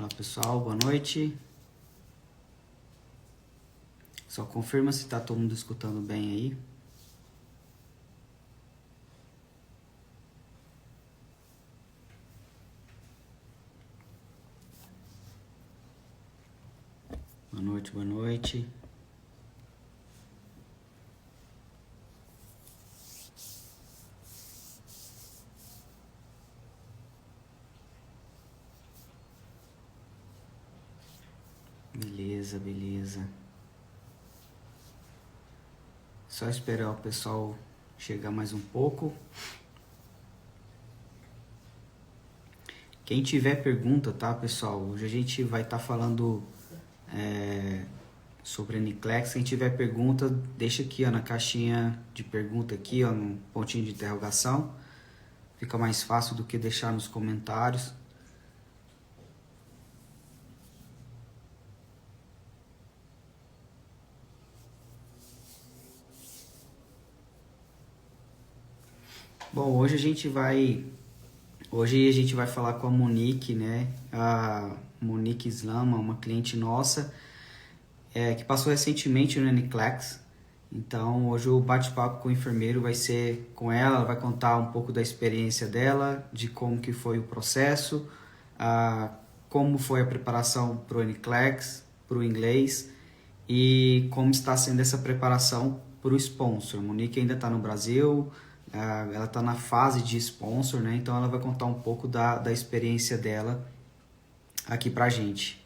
Olá pessoal, boa noite. Só confirma se tá todo mundo escutando bem aí. Boa noite, boa noite. Beleza, beleza. Só esperar o pessoal chegar mais um pouco. Quem tiver pergunta, tá, pessoal? Hoje a gente vai estar falando sobre Aniclex. Quem tiver pergunta, deixa aqui ó, na caixinha de pergunta aqui, ó, no pontinho de interrogação. Fica mais fácil do que deixar nos comentários. Bom, hoje a gente vai falar com a Monique, né? A Monique Slama, uma cliente nossa, que passou recentemente no Aniclex. Então, hoje o bate-papo com o enfermeiro vai ser com ela. Ela vai contar um pouco da experiência dela, de como que foi o processo, como foi a preparação para o Aniclex, para o inglês, e como está sendo essa preparação para o sponsor. A Monique ainda está no Brasil. Ela está na fase de sponsor, né? Então ela vai contar um pouco da experiência dela aqui pra gente.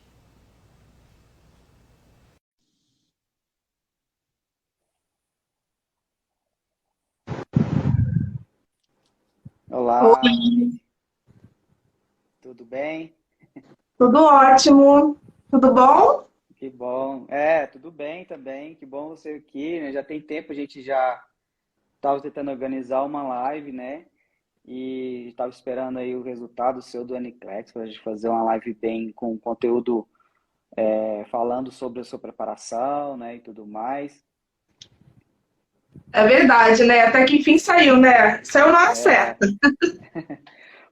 Olá, Oi, Monique. Tudo bem? tudo ótimo. Tudo bom? Que bom. Tudo bem também. Que bom você aqui, né? Já tem tempo, a gente já estava tentando organizar uma live, né? E estava esperando aí o resultado seu do Aniclex para a gente fazer uma live bem com conteúdo falando sobre a sua preparação, né? E tudo mais. É verdade, né? Até que enfim saiu, né? Saiu na hora É, certa.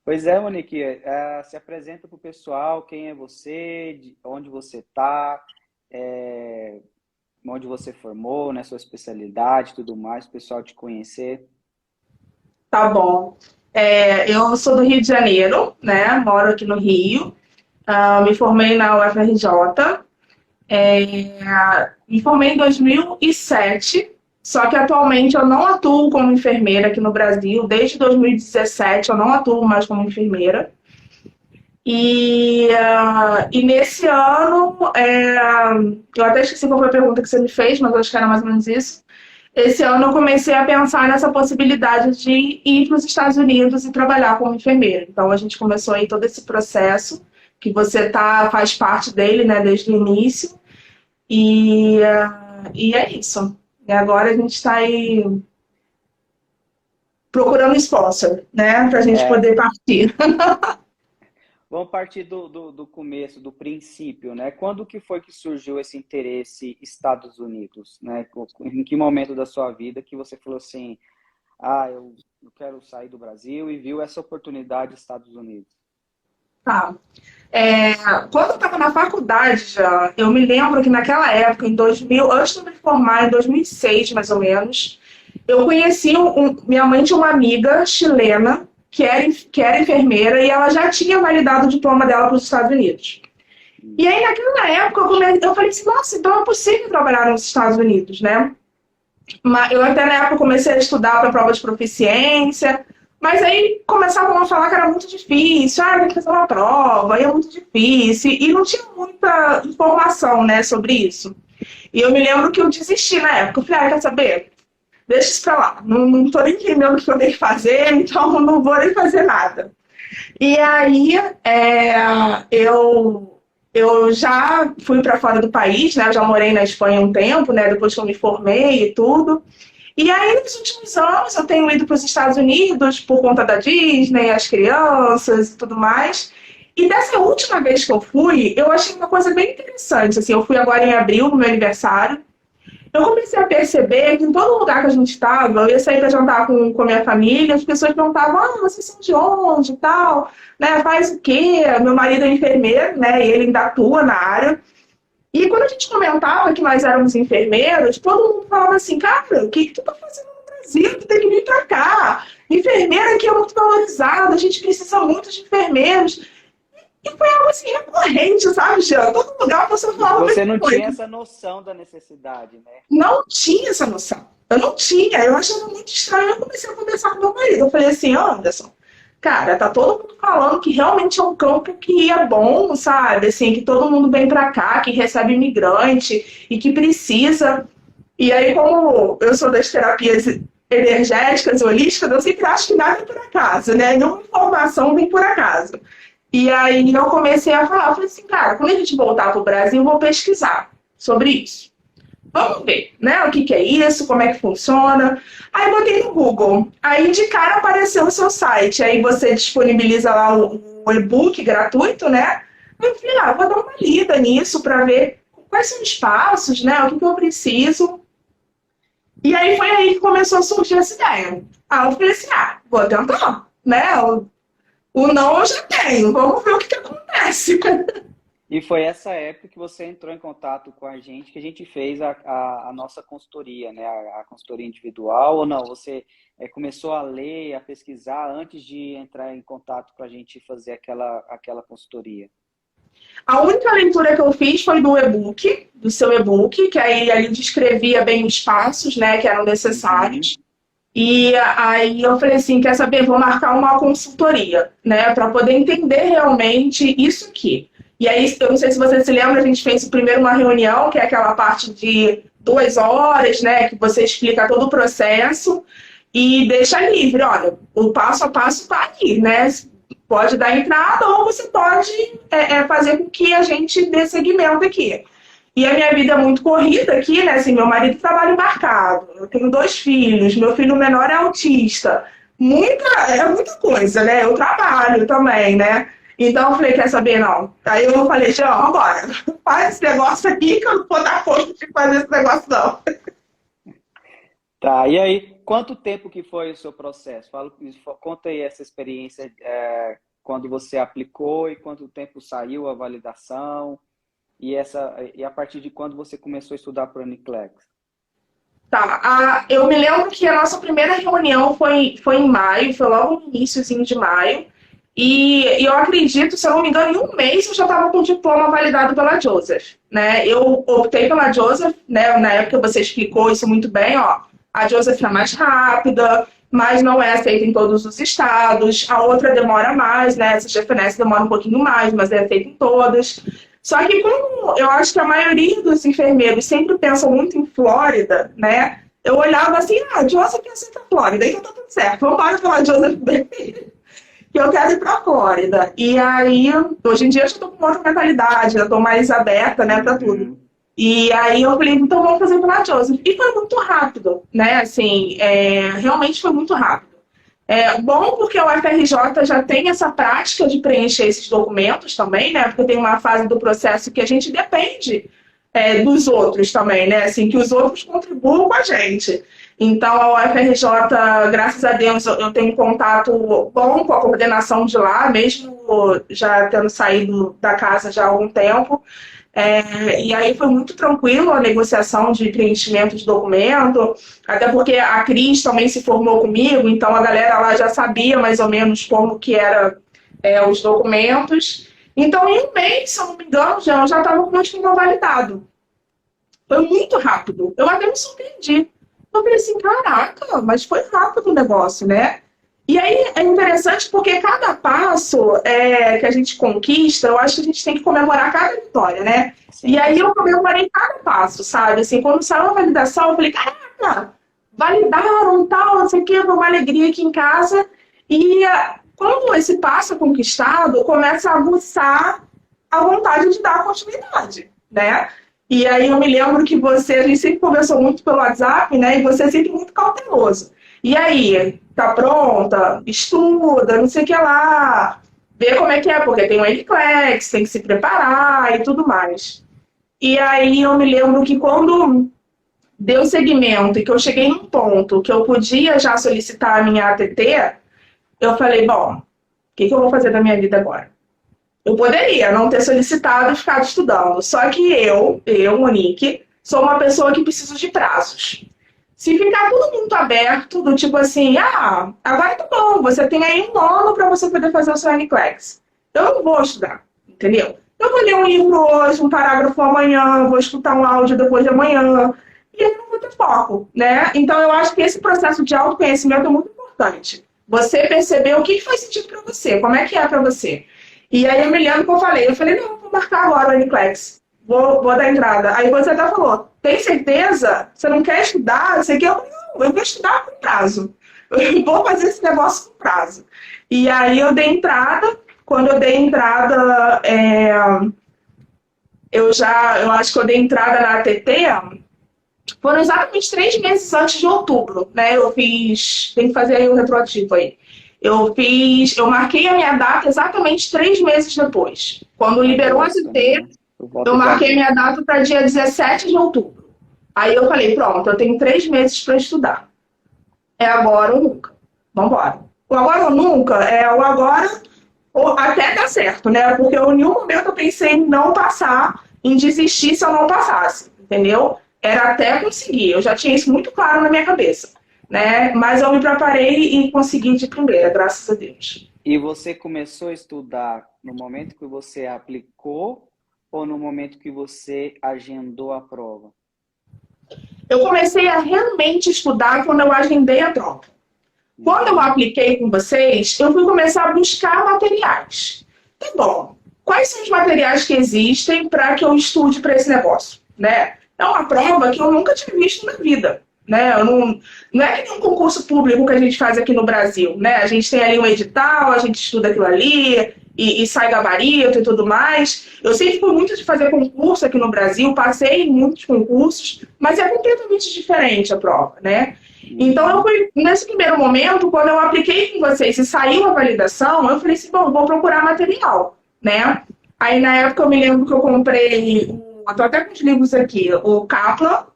Pois é, Monique, se apresenta para o pessoal, quem é você, onde você está, onde você formou, né, sua especialidade, tudo mais, o pessoal te conhecer. Tá bom. Eu sou do Rio de Janeiro, né? Moro aqui no Rio. Me formei na UFRJ. Me formei em 2007. Só que atualmente eu não atuo como enfermeira aqui no Brasil. Desde 2017 eu não atuo mais como enfermeira. E nesse ano, eu até esqueci qual foi a pergunta que você me fez, mas acho que era mais ou menos isso. Esse ano eu comecei a pensar nessa possibilidade de ir para os Estados Unidos e trabalhar como enfermeira. Então a gente começou aí todo esse processo, que você faz parte dele, né, desde o início. E é isso. E agora a gente está aí procurando sponsor, né, para a gente É, poder partir. Vamos partir do começo, do princípio, né? Quando que foi que surgiu esse interesse Estados Unidos, né? Em que momento da sua vida que você falou assim, eu quero sair do Brasil e viu essa oportunidade Estados Unidos? Tá. Quando eu estava na faculdade já, eu me lembro que naquela época, em 2000, antes de eu me formar, em 2006 mais ou menos, eu conheci minha mãe tinha uma amiga chilena que era enfermeira e ela já tinha validado o diploma dela para os Estados Unidos. E aí, naquela época, eu falei assim, nossa, então é possível trabalhar nos Estados Unidos, né? Mas eu até na época comecei a estudar para prova de proficiência, mas aí começavam a falar que era muito difícil, tem que fazer uma prova, e é muito difícil, e não tinha muita informação, né, sobre isso. E eu me lembro que eu desisti na época, eu falei, quer saber? Deixa isso pra lá, não tô nem entendendo o que eu tenho que fazer, então não vou nem fazer nada. E aí, eu já fui para fora do país, né? Eu já morei na Espanha um tempo, né? Depois que eu me formei e tudo. E aí, nos últimos anos, eu tenho ido para os Estados Unidos por conta da Disney, as crianças e tudo mais. E dessa última vez que eu fui, eu achei uma coisa bem interessante. Assim, eu fui agora em abril, no meu aniversário. eu comecei a perceber que em todo lugar que a gente estava, eu ia sair para jantar com a minha família, as pessoas perguntavam, vocês são de onde e tal, né, faz o quê? Meu marido é enfermeiro, né, e ele ainda atua na área. E quando a gente comentava que nós éramos enfermeiros, todo mundo falava assim, cara, o que tu tá fazendo no Brasil? Tu tem que vir pra cá. Enfermeira aqui é muito valorizada, a gente precisa muito de enfermeiros. E foi algo assim recorrente, sabe, Jean? Todo lugar a pessoa falava a Você mesma não coisa. tinha essa noção da necessidade, né? Não tinha essa noção. Eu não tinha. Eu achava muito estranho. Eu comecei a conversar com meu marido. Eu falei assim, Anderson, cara, tá todo mundo falando que realmente é um campo que é bom, sabe? Assim, que todo mundo vem pra cá, que recebe imigrante e que precisa. E aí, como eu sou das terapias energéticas, holísticas, eu sempre acho que nada é por acaso, né? Nenhuma informação vem por acaso. E aí eu comecei a falar, eu falei assim, cara, quando a gente voltar pro Brasil, eu vou pesquisar sobre isso. Vamos ver, né? O que é isso, como é que funciona. Aí botei no Google. Aí de cara apareceu o seu site. Aí você disponibiliza lá o e-book gratuito, né? Eu falei, vou dar uma lida nisso para ver quais são os passos, né? O que eu preciso. E aí foi aí que começou a surgir essa ideia. Aí eu falei assim, vou tentar, né? O não eu já tenho, vamos ver o que acontece. E foi essa época que você entrou em contato com a gente, que a gente fez a nossa consultoria, né? A consultoria individual, ou não? Você começou a ler, a pesquisar antes de entrar em contato com a gente fazer aquela consultoria? A única leitura que eu fiz foi do e-book, do seu e-book, que aí ele descrevia bem os passos, né, que eram necessários. E aí eu falei assim, quer saber, vou marcar uma consultoria, né, para poder entender realmente isso aqui. E aí, eu não sei se você se lembra, a gente fez primeiro uma reunião, que é aquela parte de 2 horas, né, que você explica todo o processo e deixa livre, olha, o passo a passo está aqui, né, pode dar entrada ou você pode fazer com que a gente dê seguimento aqui. E a minha vida é muito corrida aqui, né? Assim, meu marido trabalha embarcado, eu tenho 2 filhos, meu filho menor é autista. É muita coisa, né? Eu trabalho também, né? Então eu falei, quer saber, não? Aí eu falei, Jean, vambora, faz esse negócio aqui que eu não vou dar conta de fazer esse negócio, não. Tá, e aí, quanto tempo que foi o seu processo? Conta aí essa experiência, quando você aplicou e quanto tempo saiu a validação e a partir de quando você começou a estudar para o Uniclex? Tá, eu me lembro que a nossa primeira reunião foi em maio, foi logo no iníciozinho de maio, e eu acredito, se eu não me engano, em um mês eu já estava com o diploma validado pela Joseph, né? Eu optei pela Joseph, né? Na época você explicou isso muito bem, ó. A Joseph é mais rápida, mas não é aceita em todos os estados. A outra demora mais, né? Essa GFNS demora um pouquinho mais, mas é aceita em todas. Só que como eu acho que a maioria dos enfermeiros sempre pensam muito em Flórida, né? Eu olhava assim, Joseph aceita a Flórida, então tá tudo certo. Vamos para falar Joseph bem, que eu quero ir para a Flórida. E aí, hoje em dia eu já tô com outra mentalidade, eu tô mais aberta, né, para tudo. E aí eu falei, então vamos fazer pela Joseph. E foi muito rápido, né? Assim, realmente foi muito rápido. Bom porque o FRJ já tem essa prática de preencher esses documentos também, né? Porque tem uma fase do processo que a gente depende dos outros também, né? Assim, que os outros contribuam com a gente. Então, a UFRJ, graças a Deus, eu tenho um contato bom com a coordenação de lá, mesmo já tendo saído da casa já há algum tempo. E aí foi muito tranquilo a negociação de preenchimento de documento, até porque a Cris também se formou comigo, então a galera lá já sabia mais ou menos como que era os documentos. Então, em um mês, se eu não me engano, eu já estava com o meu diploma validado. Foi muito rápido. Eu até me surpreendi. Eu falei assim, caraca, mas foi rápido o negócio, né? E aí é interessante porque cada passo que a gente conquista, eu acho que a gente tem que comemorar cada vitória, né? Sim. E aí eu comemorei cada passo, sabe? Assim, quando saiu a validação, eu falei, caraca, validaram, tal, não sei o quê, foi uma alegria aqui em casa. E quando esse passo é conquistado, começa a aguçar a vontade de dar continuidade, né? E aí eu me lembro que a gente sempre conversou muito pelo WhatsApp, né? E você é sempre muito cauteloso. E aí, tá pronta? Estuda, não sei o que lá. Vê como é que é, porque tem o NCLEX, tem que se preparar e tudo mais. E aí eu me lembro que quando deu segmento e que eu cheguei num ponto que eu podia já solicitar a minha ATT, eu falei, bom, o que eu vou fazer da minha vida agora? Eu poderia não ter solicitado e ficado estudando, só que Monique, sou uma pessoa que precisa de prazos. Se ficar tudo muito aberto, do tipo assim, agora tá bom, você tem aí 1 ano para você poder fazer o seu NCLEX. Eu não vou estudar, entendeu? Eu vou ler um livro hoje, um parágrafo amanhã, vou escutar um áudio depois de amanhã, e eu não vou ter foco, né? Então eu acho que esse processo de autoconhecimento é muito importante. Você perceber o que faz sentido para você, como é que é para você. E aí eu me lembro que eu falei, não, vou marcar agora o NCLEX. Vou dar entrada. Aí você até falou, tem certeza? Você não quer estudar? Você quer? Não, eu vou estudar com prazo. Eu vou fazer esse negócio com prazo. E aí eu dei entrada. Quando eu dei entrada, eu acho que eu dei entrada na ATT, foram exatamente 3 meses antes de outubro, né? Eu fiz, tem que fazer aí o retroativo aí. Eu marquei a minha data exatamente 3 meses depois. Quando liberou a ATT, eu marquei minha data para dia 17 de outubro. Aí eu falei, pronto, eu tenho 3 meses para estudar. É agora ou nunca. Vamos embora. O agora ou nunca é o agora ou até dar certo, né? Porque em nenhum momento eu pensei em não passar, em desistir se eu não passasse, entendeu? Era até conseguir. Eu já tinha isso muito claro na minha cabeça, né? Mas eu me preparei e consegui de primeira, graças a Deus. E você começou a estudar no momento que você aplicou ou no momento que você agendou a prova? Eu comecei a realmente estudar quando eu agendei a prova. Quando eu apliquei com vocês, eu fui começar a buscar materiais. Tá bom, quais são os materiais que existem para que eu estude para esse negócio, né? É uma prova que eu nunca tinha visto na vida, né? Não é que nem um concurso público que a gente faz aqui no Brasil, né? A gente tem ali um edital, a gente estuda aquilo ali e sai gabarito e tudo mais. Eu sempre fui muito de fazer concurso aqui no Brasil, passei em muitos concursos, mas é completamente diferente a prova, né? Então, eu fui, nesse primeiro momento, quando eu apliquei com vocês e saiu a validação, eu falei assim, bom, vou procurar material, né? Aí, na época, eu me lembro que eu comprei, eu tô até com os livros aqui, o Kaplan.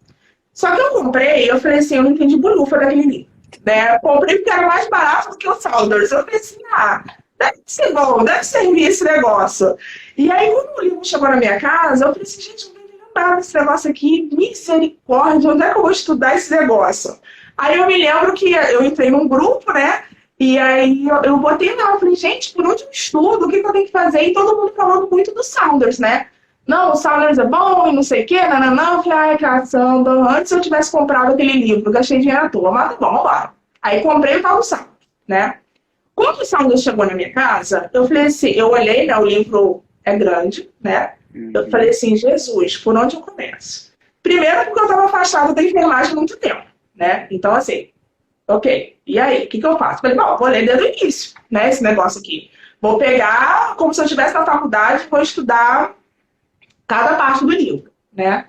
Só que eu comprei, eu falei assim, eu não entendi bolhufa daquele livro, né? Eu comprei porque era mais barato do que o Saunders. Eu falei assim, deve ser bom, deve servir esse negócio. E aí, quando o livro chegou na minha casa, eu falei assim, gente, não entendi nada desse negócio aqui, misericórdia, onde é que eu vou estudar esse negócio? Aí eu me lembro que eu entrei num grupo, né? E aí eu botei lá, eu falei, gente, por onde eu estudo? O que eu tenho que fazer? E todo mundo falando muito do Saunders, né? Não, o Saunders é bom e não sei o quê, não. Eu falei, caçamba, antes eu tivesse comprado aquele livro, gastei dinheiro à toa, mas tá bom, vamos lá. Aí comprei o tal do Saunders, né? Quando o Saunders chegou na minha casa, eu falei assim, eu olhei, né? O livro é grande, né? Eu falei assim, Jesus, por onde eu começo? Primeiro porque eu estava afastada da enfermagem há muito tempo, né? Então, assim, ok, e aí, o que eu faço? Falei, bom, vou ler desde o início, né? Esse negócio aqui. Vou pegar, como se eu estivesse na faculdade, vou estudar cada parte do livro, né?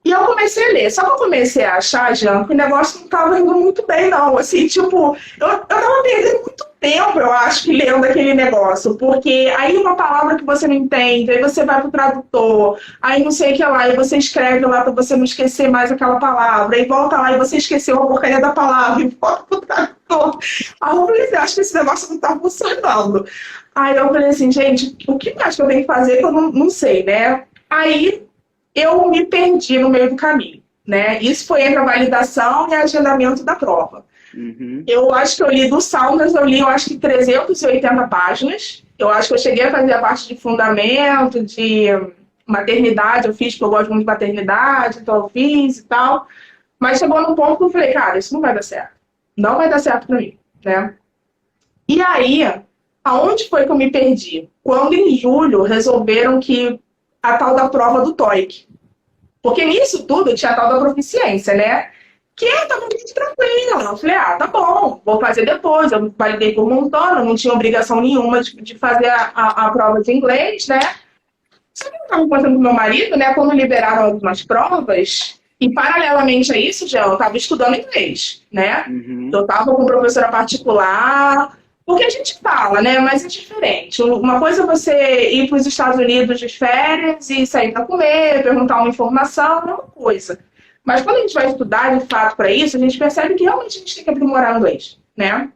E eu comecei a ler. Só que eu comecei a achar, Jean, que o negócio não estava indo muito bem, não. Assim, tipo, eu tava perdendo muito tempo, eu acho, que lendo aquele negócio. Porque aí uma palavra que você não entende, aí você vai pro tradutor, aí não sei o que lá, e você escreve lá para você não esquecer mais aquela palavra, aí volta lá e você esqueceu a porcaria da palavra e volta pro tradutor. Aí eu falei assim, acho que esse negócio não tá funcionando. Aí eu falei assim, gente, o que mais que eu tenho que fazer que eu não sei, né? Aí eu me perdi no meio do caminho, né? Isso foi entre a validação e agendamento da prova. Eu acho que eu li do Saunders, eu acho que 380 páginas. Eu acho que eu cheguei a fazer a parte de fundamento, de maternidade, eu fiz, porque eu gosto muito de maternidade, então eu fiz e tal. Mas chegou num ponto que eu falei, cara, isso não vai dar certo. Não vai dar certo pra mim, né? E aí, aonde foi que eu me perdi? Quando em julho resolveram que a tal da prova do TOEIC. Porque nisso tudo tinha a tal da proficiência, né? Que eu tava muito tranquila. Eu falei, tá bom, vou fazer depois. Eu validei por montando, não tinha obrigação nenhuma de fazer a prova de inglês, né? Só que eu tava conversando com meu marido, né? Quando liberaram algumas provas, e paralelamente a isso, já eu tava estudando inglês, né? Eu tava com professora particular. Porque a gente fala, né? Mas é diferente. Uma coisa é você ir para os Estados Unidos de férias e sair para comer, perguntar uma informação, é uma coisa. Mas quando a gente vai estudar, de fato, para isso, a gente percebe que realmente a gente tem que aprimorar o inglês, né?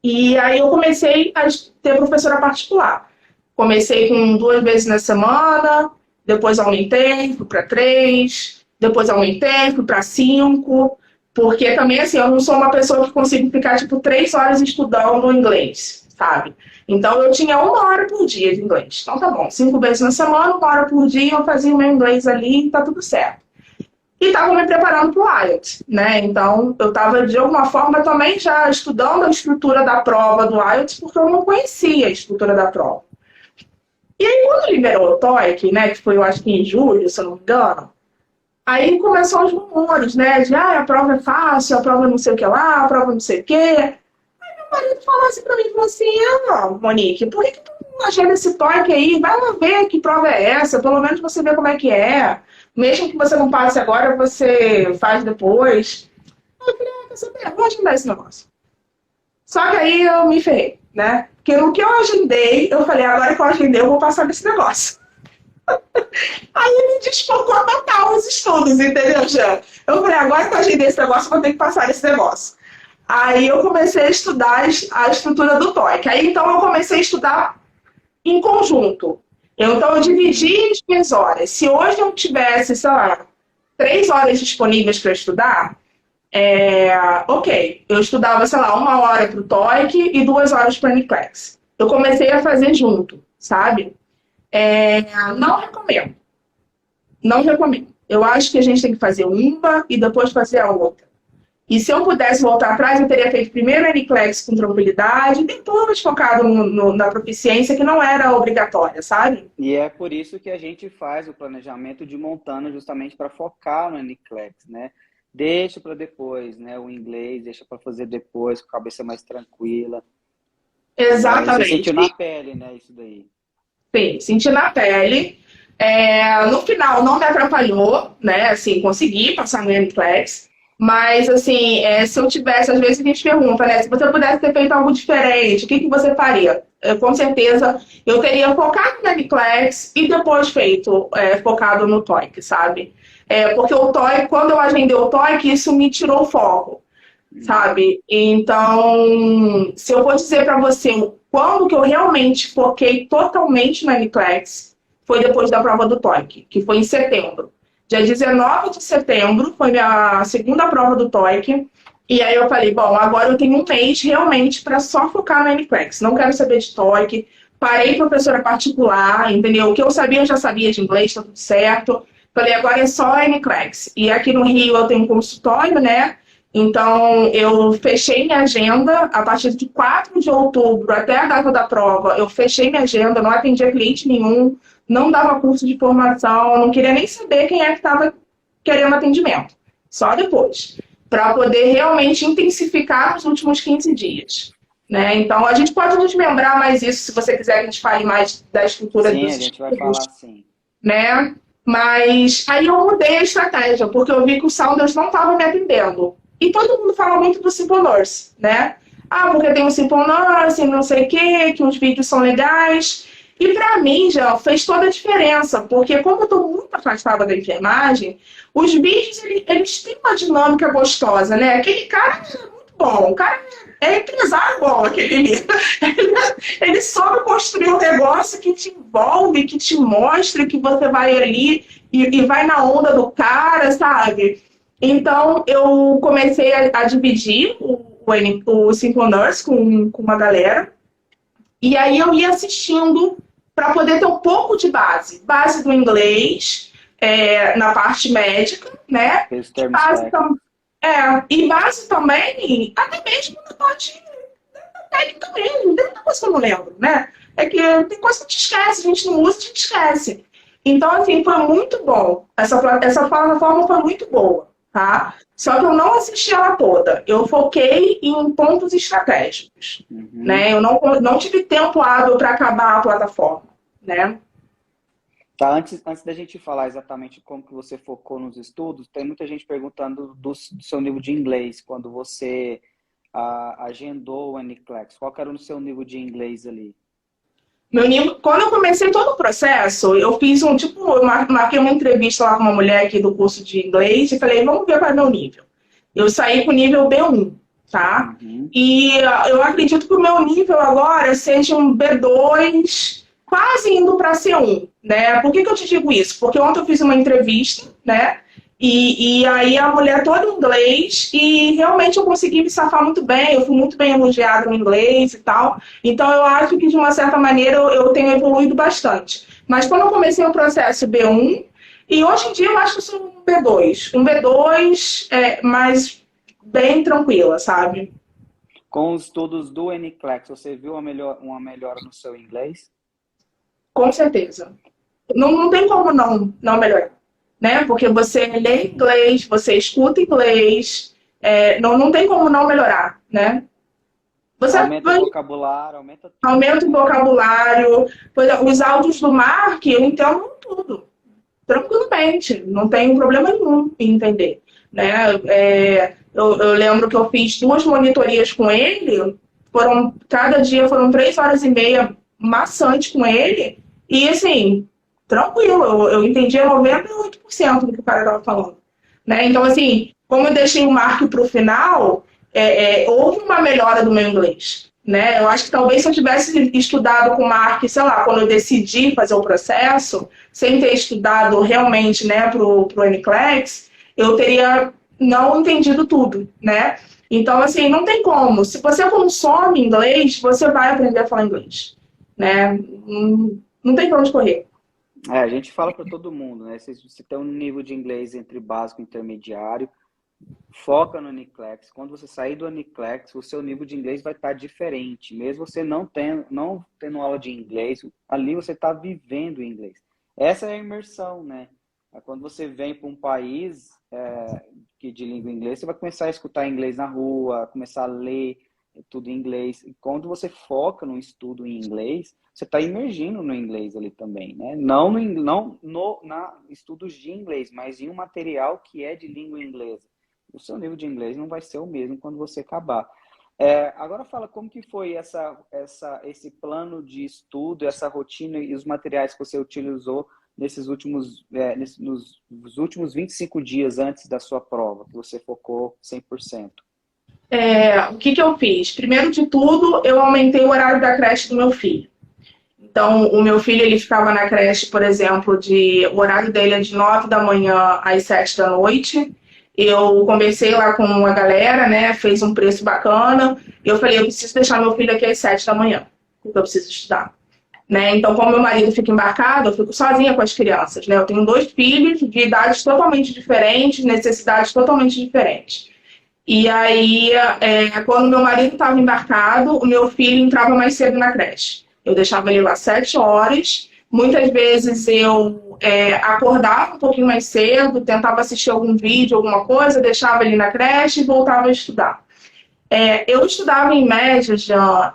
E aí eu comecei a ter professora particular. Comecei com 2 vezes na semana, depois aumentei, fui para 3, depois aumentei, fui para 5, porque também, assim, eu não sou uma pessoa que consigo ficar, tipo, 3 horas estudando inglês, sabe? Então, eu tinha 1 hora por dia de inglês. Então, tá bom, 5 vezes na semana, 1 hora por dia, eu fazia o meu inglês ali e tá tudo certo. E estava me preparando para o IELTS, né? Então, eu estava, de alguma forma, também já estudando a estrutura da prova do IELTS, porque eu não conhecia a estrutura da prova. E aí, quando liberou o TOEIC, né, que foi, eu acho que em julho, se eu não me engano, aí começou os rumores, né, de, a prova é fácil, a prova não sei o que lá, a prova não sei o quê. Meu marido falou assim pra mim, falou assim, Monique, por que tu não agenda esse TOEIC aí? Vai lá ver que prova é essa, pelo menos você vê como é que é. Mesmo que você não passe agora, você faz depois. Eu falei, quer saber? Vou agendar esse negócio. Só que aí eu me ferrei, né? Porque no que eu agendei, eu falei, agora que eu agendei, eu vou passar nesse negócio. Aí ele despocou total os estudos, entendeu, Jean? Eu falei, agora que eu agendei esse negócio, eu vou ter que passar nesse negócio. Aí eu comecei a estudar a estrutura do TOEIC. Aí então eu comecei a estudar em conjunto. Então eu dividi as minhas horas. Se hoje eu tivesse, sei lá, 3 horas disponíveis para estudar, ok. Eu estudava, sei lá, 1 hora para o TOEIC e 2 horas para o NCLEX. Eu comecei a fazer junto, sabe? Não recomendo. Não recomendo. Eu acho que a gente tem que fazer uma e depois fazer a outra. E se eu pudesse voltar atrás, eu teria feito primeiro o NCLEX com tranquilidade, depois focado na proficiência, que não era obrigatória, sabe? E é por isso que a gente faz o planejamento de montando justamente para focar no NCLEX, né? Deixa para depois, né? O inglês, deixa para fazer depois, com a cabeça mais tranquila. Você sentiu na Exatamente. pele, né? Isso daí. Sim, senti na pele. No final, não me atrapalhou, né? Assim, consegui passar no NCLEX. Mas, assim, se eu tivesse, às vezes a gente pergunta, né? Se você pudesse ter feito algo diferente, o que, que você faria? Com certeza, eu teria focado no NCLEX e depois feito focado no TOEIC, sabe? Porque o TOEIC, quando eu agendei o TOEIC, isso me tirou o foco, sabe? Então, se eu for dizer para você quando que eu realmente foquei totalmente no NCLEX, foi depois da prova do TOEIC, que foi em setembro. Dia 19 de setembro foi minha segunda prova do TOEIC. E aí eu falei, bom, agora eu tenho um mês realmente para só focar no NCLEX. Não quero saber de TOEIC. Parei professora particular, entendeu? O que eu sabia, eu já sabia de inglês, tá tudo certo. Falei, agora é só NCLEX. E aqui no Rio eu tenho um consultório, né? Então, eu fechei minha agenda a partir de 4 de outubro até a data da prova. Eu fechei minha agenda, não atendia cliente nenhum, não dava curso de formação, não queria nem saber quem é que estava querendo atendimento. Só depois, para poder realmente intensificar nos últimos 15 dias. Né? Então, a gente pode desmembrar mais isso, se você quiser que a gente fale mais da estrutura Sim, dos a gente vai falar estudos, assim. né? Mas aí eu mudei a estratégia, porque eu vi que o Saunders não estava me atendendo. E todo mundo fala muito do Simple Nurse, né? Porque tem o Simple Nurse, não sei o quê, que os vídeos são legais. E para mim, já fez toda a diferença, porque como eu estou muito afastada da enfermagem, os vídeos, eles têm uma dinâmica gostosa, né? Aquele cara é muito bom, o cara é empresário bom, aquele ele soube construir um negócio que te envolve, que te mostra que você vai ali e vai na onda do cara, sabe? Então, eu comecei a dividir o Simple Nurse com uma galera. E aí eu ia assistindo para poder ter um pouco de base. Base do inglês, na parte médica, né? Aqueles E termos base, técnicos. e base também, até mesmo na parte técnica mesmo. Tem muita coisa que eu não lembro, né? É que tem coisa que a gente esquece, a gente não usa, a gente esquece. Então, assim, foi muito bom. Essa plataforma foi muito boa, tá? Só que eu não assisti ela toda. Eu foquei em pontos estratégicos, né? Eu não tive tempo hábil para acabar a plataforma, né? Tá, antes da gente falar exatamente como que você focou nos estudos, tem muita gente perguntando do seu nível de inglês, quando você agendou o NCLEX. Qual que era o seu nível de inglês ali? Meu nível, quando eu comecei todo o processo, eu fiz eu marquei uma entrevista lá com uma mulher aqui do curso de inglês e falei, vamos ver qual é meu nível. Eu saí com o nível B1, tá? Uhum. E eu acredito que o meu nível agora seja um B2, quase indo para C1, né? Por que eu te digo isso? Porque ontem eu fiz uma entrevista, né? E aí a mulher toda em inglês e realmente eu consegui me safar muito bem, eu fui muito bem elogiada no inglês e tal. Então eu acho que de uma certa maneira eu tenho evoluído bastante. Mas quando eu comecei o processo B1, e hoje em dia eu acho que eu sou um B2. Um B2 mas bem tranquila, sabe? Com os estudos do NCLEX, você viu uma melhora no seu inglês? Com certeza. Não tem como não melhorar, né? Porque você lê inglês, você escuta inglês, não tem como não melhorar, né? Você Aumenta o vocabulário, aumenta tudo. aumenta o vocabulário, os áudios do Mark, eu entendo tudo, tranquilamente, não tenho problema nenhum em entender, né? Eu lembro que eu fiz 2 monitorias com ele, cada dia foram 3 horas e meia maçante com ele, e assim, tranquilo, eu entendia 98% do que o cara estava falando, né? Então, assim, como eu deixei o Mark para o final, houve uma melhora do meu inglês, né? Eu acho que talvez se eu tivesse estudado com o Mark, sei lá, quando eu decidi fazer o processo, sem ter estudado realmente, né, pro NCLEX, eu teria não entendido tudo, né? Então, assim, não tem como. Se você consome inglês, você vai aprender a falar inglês, né? Não tem pra onde correr. A gente fala para todo mundo, né? Se você tem um nível de inglês entre básico e intermediário, foca no NCLEX. Quando você sair do NCLEX, o seu nível de inglês vai estar diferente. Mesmo você não tendo aula de inglês, ali você está vivendo inglês. Essa é a imersão, né? Quando você vem para um país de língua inglesa, você vai começar a escutar inglês na rua, começar a ler tudo em inglês. E quando você foca no estudo em inglês, você está imergindo no inglês ali também, né? Não na estudos de inglês, mas em um material que é de língua inglesa. O seu nível de inglês não vai ser o mesmo quando você acabar. Agora fala como que foi esse plano de estudo, essa rotina e os materiais que você utilizou nos últimos 25 dias antes da sua prova, que você focou 100%. O que eu fiz? Primeiro de tudo, eu aumentei o horário da creche do meu filho. Então, o meu filho, ele ficava na creche, por exemplo, o horário dele é de 9 da manhã às 7 da noite. Eu conversei lá com uma galera, né, fez um preço bacana. E eu falei, eu preciso deixar meu filho aqui às 7 da manhã, porque eu preciso estudar. Né? Então, como meu marido fica embarcado, eu fico sozinha com as crianças. Né? Eu tenho 2 filhos de idades totalmente diferentes, necessidades totalmente diferentes. E aí, quando meu marido estava embarcado, o meu filho entrava mais cedo na creche. Eu deixava ele lá 7 horas. Muitas vezes eu acordava um pouquinho mais cedo, tentava assistir algum vídeo, alguma coisa, deixava ele na creche e voltava a estudar. Eu estudava em média, já,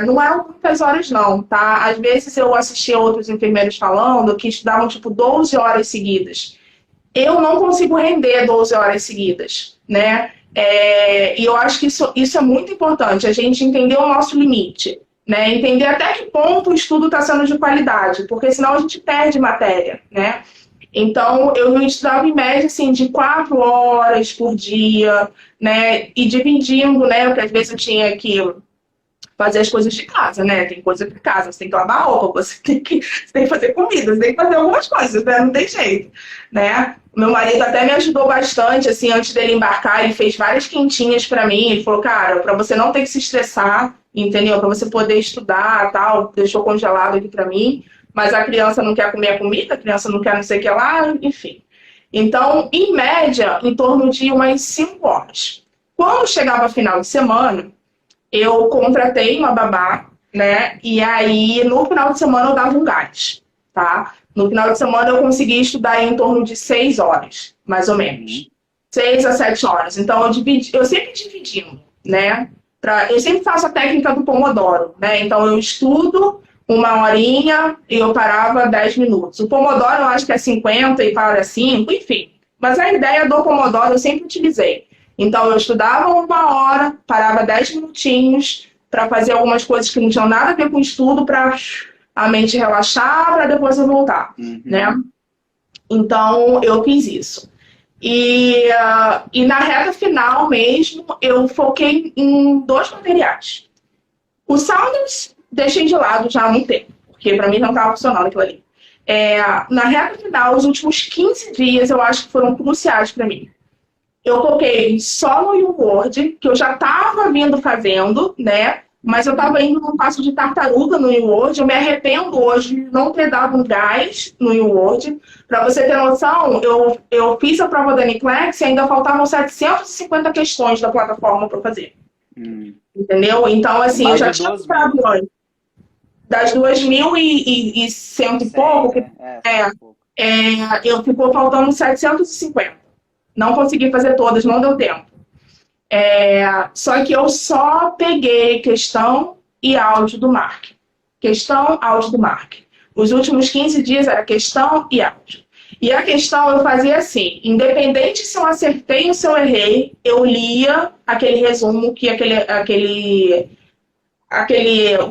não eram muitas horas não, tá? Às vezes eu assistia outros enfermeiros falando que estudavam tipo 12 horas seguidas. Eu não consigo render 12 horas seguidas, né? E eu acho que isso é muito importante, a gente entender o nosso limite, né? Entender até que ponto o estudo está sendo de qualidade, porque senão a gente perde matéria, né? Então, eu estudava em média, assim, de 4 horas por dia, né? E dividindo, né? Porque às vezes eu tinha que fazer as coisas de casa, né? Tem coisa de casa, você tem que lavar roupa, você tem que fazer comida, você tem que fazer algumas coisas, né? Não tem jeito, né? Meu marido até me ajudou bastante, assim, antes dele embarcar, ele fez várias quentinhas pra mim, ele falou, cara, pra você não ter que se estressar, entendeu? Pra você poder estudar, tal, deixou congelado aqui pra mim, mas a criança não quer comer a comida, a criança não quer não sei o que lá, enfim. Então, em média, em torno de umas 5 horas. Quando chegava final de semana, eu contratei uma babá, né? E aí, no final de semana, eu dava um gás, tá? No final de semana, eu consegui estudar em torno de 6 horas, mais ou menos. 6 a 7 horas. Então, eu sempre dividindo, né? Eu sempre faço a técnica do Pomodoro, né? Então, eu estudo 1 horinha e eu parava 10 minutos. O Pomodoro, eu acho que é 50 e para 5, enfim. Mas a ideia do Pomodoro eu sempre utilizei. Então, eu estudava 1 hora, parava 10 minutinhos para fazer algumas coisas que não tinham nada a ver com o estudo, para a mente relaxar para depois eu voltar, né? Então, eu fiz isso. E na reta final mesmo, eu foquei em 2 materiais. O Sounders, deixei de lado já há muito tempo, porque para mim não estava funcionando aquilo ali. Na reta final, os últimos 15 dias, eu acho que foram cruciais para mim. Eu foquei só no U-Word, que eu já estava vindo fazendo, né? Mas eu estava indo num passo de tartaruga no U-Word. Eu me arrependo hoje de não ter dado um gás no U-Word. Para você ter noção, eu fiz a prova da NCLEX e ainda faltavam 750 questões da plataforma para fazer. Entendeu? Então, assim, eu já tinha comprado antes. Das 2.100 e pouco, eu ficou faltando 750. Não consegui fazer todas, não deu tempo. Só que eu só peguei questão e áudio do Mark. Questão, áudio do Mark. Os últimos 15 dias era questão e áudio. E a questão eu fazia assim, independente se eu acertei ou se eu errei, eu lia aquele resumo que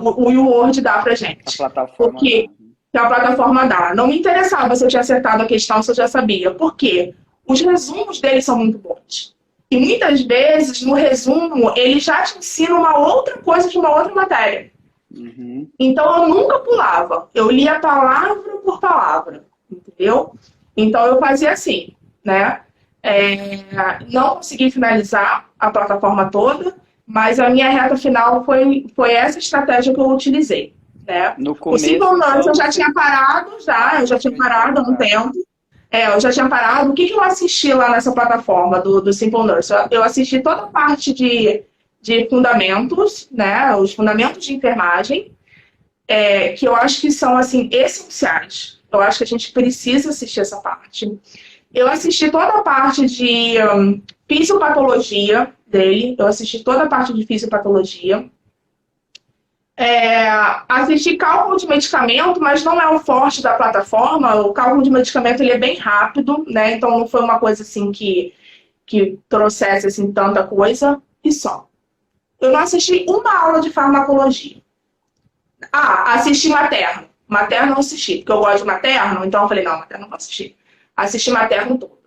o U-Word dá pra gente. A plataforma. Porque a plataforma dá. Não me interessava se eu tinha acertado a questão, se eu já sabia. Por quê? Os resumos deles são muito bons. E muitas vezes, no resumo, ele já te ensina uma outra coisa de uma outra matéria. Então, eu nunca pulava. Eu lia palavra por palavra. Entendeu? Então, eu fazia assim, né? Não consegui finalizar a plataforma toda, mas a minha reta final foi essa estratégia que eu utilizei, né? No começo, o Simple Nurse eu já tinha parado, eu já tinha parado há um tempo. Eu já tinha parado. O que eu assisti lá nessa plataforma do Simple Nurse? Eu assisti toda a parte de fundamentos, né? Os fundamentos de enfermagem, que eu acho que são, assim, essenciais. Eu acho que a gente precisa assistir essa parte. Eu assisti toda a parte de fisiopatologia dele. Eu assisti toda a parte de fisiopatologia. Assisti cálculo de medicamento, mas não é o forte da plataforma. O cálculo de medicamento ele é bem rápido, né? Então não foi uma coisa assim que trouxesse assim, tanta coisa e só. Eu não assisti uma aula de farmacologia. Assisti materno. Materno não assisti, porque eu gosto de materno, então eu falei, não, materno não vou assistir. Assisti materno todo.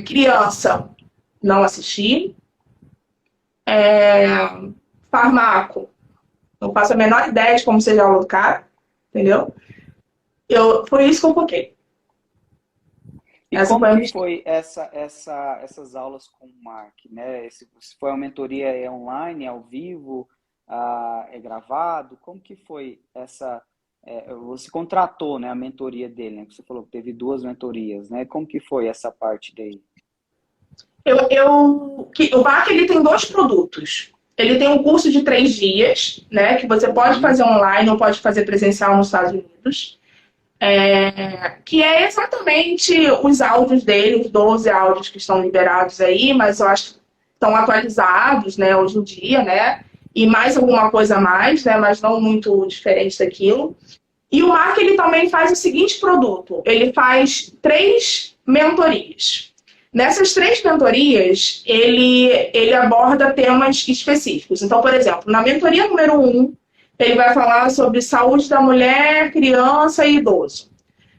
Criança, não assisti. Farmaco. Não faço a menor ideia de como seja a aula do cara, entendeu? Foi isso que eu foquei. E como que foi essas aulas com o Mark, né? Se foi uma mentoria online, ao vivo, é gravado? Como que foi essa... você contratou, né, a mentoria dele, né? Você falou que teve 2 mentorias, né? Como que foi essa parte dele? O Mark ele tem 2 produtos. Ele tem um curso de 3 dias, né? Que você pode fazer online ou pode fazer presencial nos Estados Unidos. Que é exatamente os áudios dele, os 12 áudios que estão liberados aí, mas eu acho que estão atualizados, né, hoje em dia, né? E mais alguma coisa a mais, né? Mas não muito diferente daquilo. E o Mark, ele também faz o seguinte produto. Ele faz 3 mentorias. Nessas 3 mentorias, ele aborda temas específicos. Então, por exemplo, na mentoria número 1, ele vai falar sobre saúde da mulher, criança e idoso.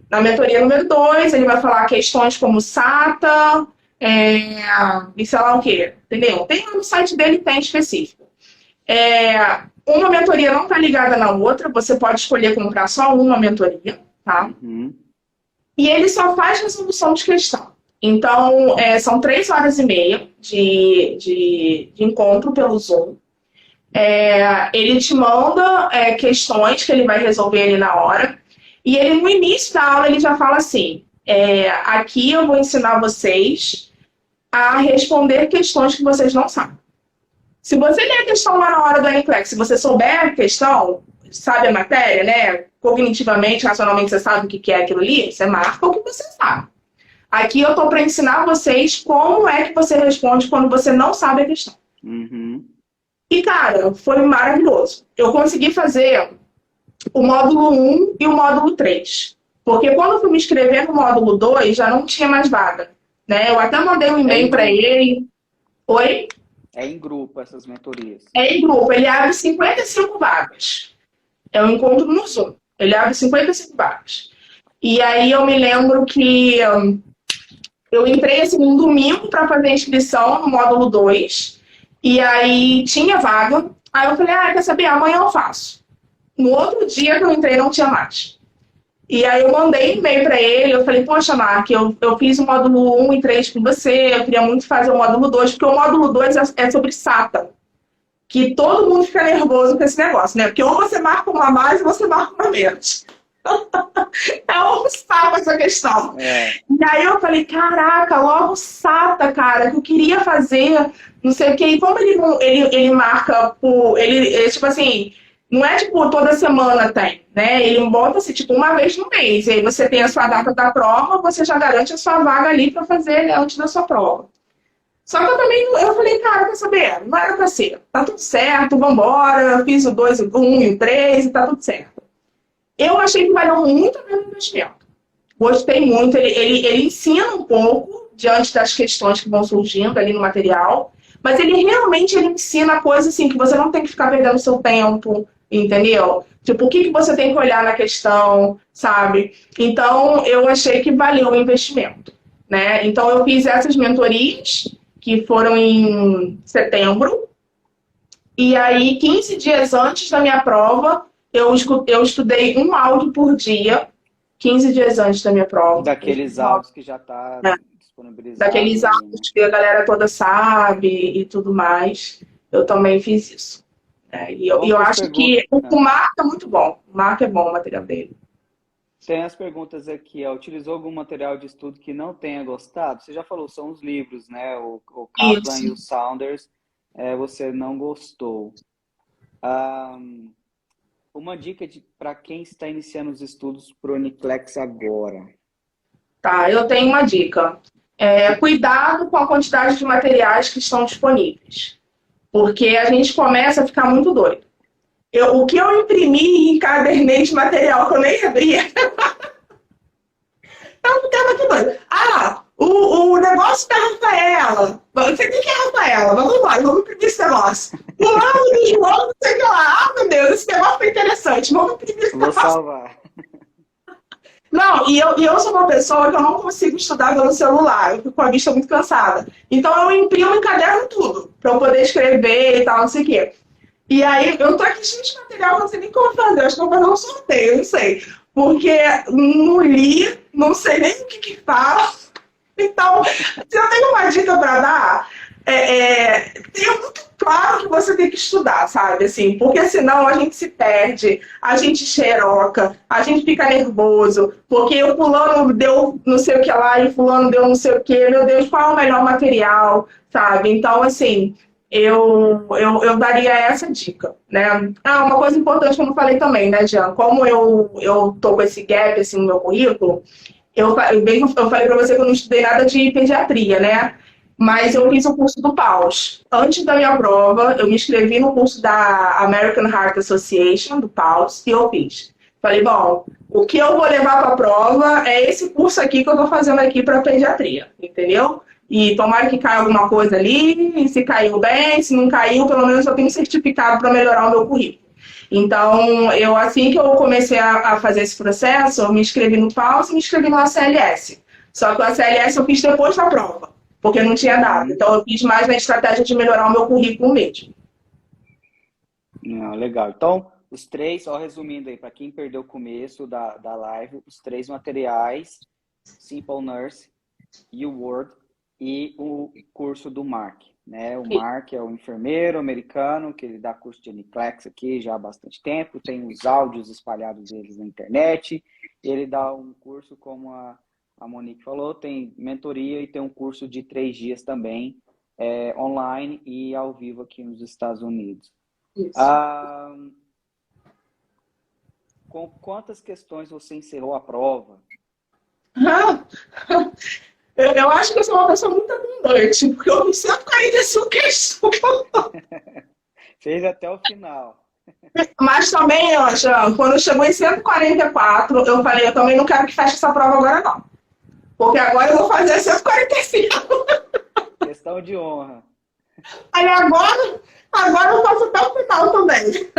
Na mentoria número 2, ele vai falar questões como SATA, e sei lá o quê. Entendeu? Tem no site dele, tem específico. Uma mentoria não está ligada na outra, você pode escolher comprar só uma mentoria, tá? E ele só faz resolução de questão. Então, são 3 horas e meia de encontro pelo Zoom. Ele te manda questões que ele vai resolver ali na hora. E ele, no início da aula, ele já fala assim, aqui eu vou ensinar vocês a responder questões que vocês não sabem. Se você ler a questão lá na hora do NCLEX, se você souber a questão, sabe a matéria, né? Cognitivamente, racionalmente, você sabe o que é aquilo ali, você marca o que você sabe. Aqui eu estou para ensinar vocês como é que você responde quando você não sabe a questão. E, cara, foi maravilhoso. Eu consegui fazer o módulo 1 e o módulo 3. Porque quando eu fui me inscrever no módulo 2, já não tinha mais vaga. Né? Eu até mandei um e-mail para ele. Oi? É em grupo essas mentorias? É em grupo. Ele abre 55 vagas. É um encontro no Zoom. Ele abre 55 vagas. E aí eu me lembro que eu entrei assim num domingo para fazer a inscrição no módulo 2. E aí tinha vaga. Aí eu falei, quer saber? Amanhã eu faço. No outro dia que eu entrei, não tinha mais. E aí eu mandei e-mail para ele, eu falei, poxa, Mark, eu fiz o módulo 1 e 3 com você, eu queria muito fazer o módulo 2, porque o módulo 2 é sobre SATA. Que todo mundo fica nervoso com esse negócio, né? Porque ou você marca uma mais ou você marca uma menos. É um saco essa questão. E aí eu falei, caraca, logo SATA, cara, que eu queria fazer, não sei o quê. E como ele marca por... Ele, tipo assim, não é tipo toda semana tem, né? Ele bota assim, tipo, uma vez no mês. E aí você tem a sua data da prova, você já garante a sua vaga ali para fazer, né, antes da sua prova. Só que eu também, eu falei, cara, quer saber? Não era pra ser. Tá tudo certo, vambora. Fiz o 2, o 1 e o 3 e tá tudo certo. Eu achei que valeu muito a pena o investimento. Gostei muito. Ele ensina um pouco diante das questões que vão surgindo ali no material, mas ele realmente ensina coisas assim que você não tem que ficar perdendo seu tempo, entendeu? Tipo, o que você tem que olhar na questão, sabe? Então, eu achei que valeu o investimento, né? Então, eu fiz essas mentorias, que foram em setembro, e aí, 15 dias antes da minha prova, eu estudei um áudio por dia, 15 dias antes da minha prova. Daqueles áudios que já está disponibilizado. Daqueles áudios que a galera toda sabe e tudo mais. Eu também fiz isso. E eu acho que o Marco é muito bom. O Marco é bom, o material dele. Tem as perguntas aqui. Utilizou algum material de estudo que não tenha gostado? Você já falou, são os livros, né? O Kaplan e o Saunders. Você não gostou. Uma dica para quem está iniciando os estudos para o NCLEX agora. Tá, eu tenho uma dica. Cuidado com a quantidade de materiais que estão disponíveis. Porque a gente começa a ficar muito doido. O que eu imprimi e encadernei de material que eu nem abria, eu ficava aqui doido. O negócio da Rafaela. Você tem que é a Rafaela? Vamos embora, vamos imprimir esse negócio. O nome do João, não sei o que lá. Meu Deus, esse negócio foi interessante. Vamos imprimir esse negócio. Vou salvar. Não, e eu sou uma pessoa que eu não consigo estudar pelo celular. Eu fico com a vista muito cansada. Então eu imprimo e encaderno tudo. Pra eu poder escrever e tal, não sei o quê. E aí, eu tô aqui cheio de material, não sei nem como fazer. Acho que eu vou fazer um sorteio, não sei. Porque não li, não sei nem o que fala. Então, se eu tenho uma dica para dar, tenha muito claro que você tem que estudar, sabe? Assim, porque senão a gente se perde, a gente xeroca, a gente fica nervoso, porque o fulano deu não sei o que lá e o fulano deu não sei o que. Meu Deus, qual é o melhor material, sabe? Então, assim... Eu daria essa dica, né? Uma coisa importante que eu não falei também, né, Jean? Como eu tô com esse gap, assim, no meu currículo, eu falei pra você que eu não estudei nada de pediatria, né? Mas eu fiz o curso do PAUS. Antes da minha prova, eu me inscrevi no curso da American Heart Association, do PAUS, e eu fiz. Falei, bom, o que eu vou levar para a prova é esse curso aqui que eu tô fazendo aqui para pediatria, entendeu? E tomara que caia alguma coisa ali, e se caiu bem, se não caiu, pelo menos eu tenho um certificado para melhorar o meu currículo. Então, assim que eu comecei a fazer esse processo, eu me inscrevi no PAUS e me inscrevi no ACLS. Só que o ACLS eu fiz depois da prova, porque não tinha dado. Então, eu fiz mais na estratégia de melhorar o meu currículo mesmo. Legal. Então, os três, só resumindo aí, para quem perdeu o começo da live, os três materiais, Simple Nurse, U-Word, e o curso do Mark, né? O Mark é o enfermeiro americano, que ele dá curso de NCLEX aqui já há bastante tempo, tem os áudios espalhados deles na internet, ele dá um curso, como a Monique falou, tem mentoria e tem um curso de 3 dias também, online e ao vivo aqui nos Estados Unidos. Com quantas questões você encerrou a prova? Eu acho que eu sou uma pessoa muito abundante, porque eu me sinto ainda questões. Fez até o final. Mas também, Jean, quando chegou em 144, eu falei, eu também não quero que feche essa prova agora, não. Porque agora eu vou fazer 145. Questão de honra. Aí agora eu faço até o final também.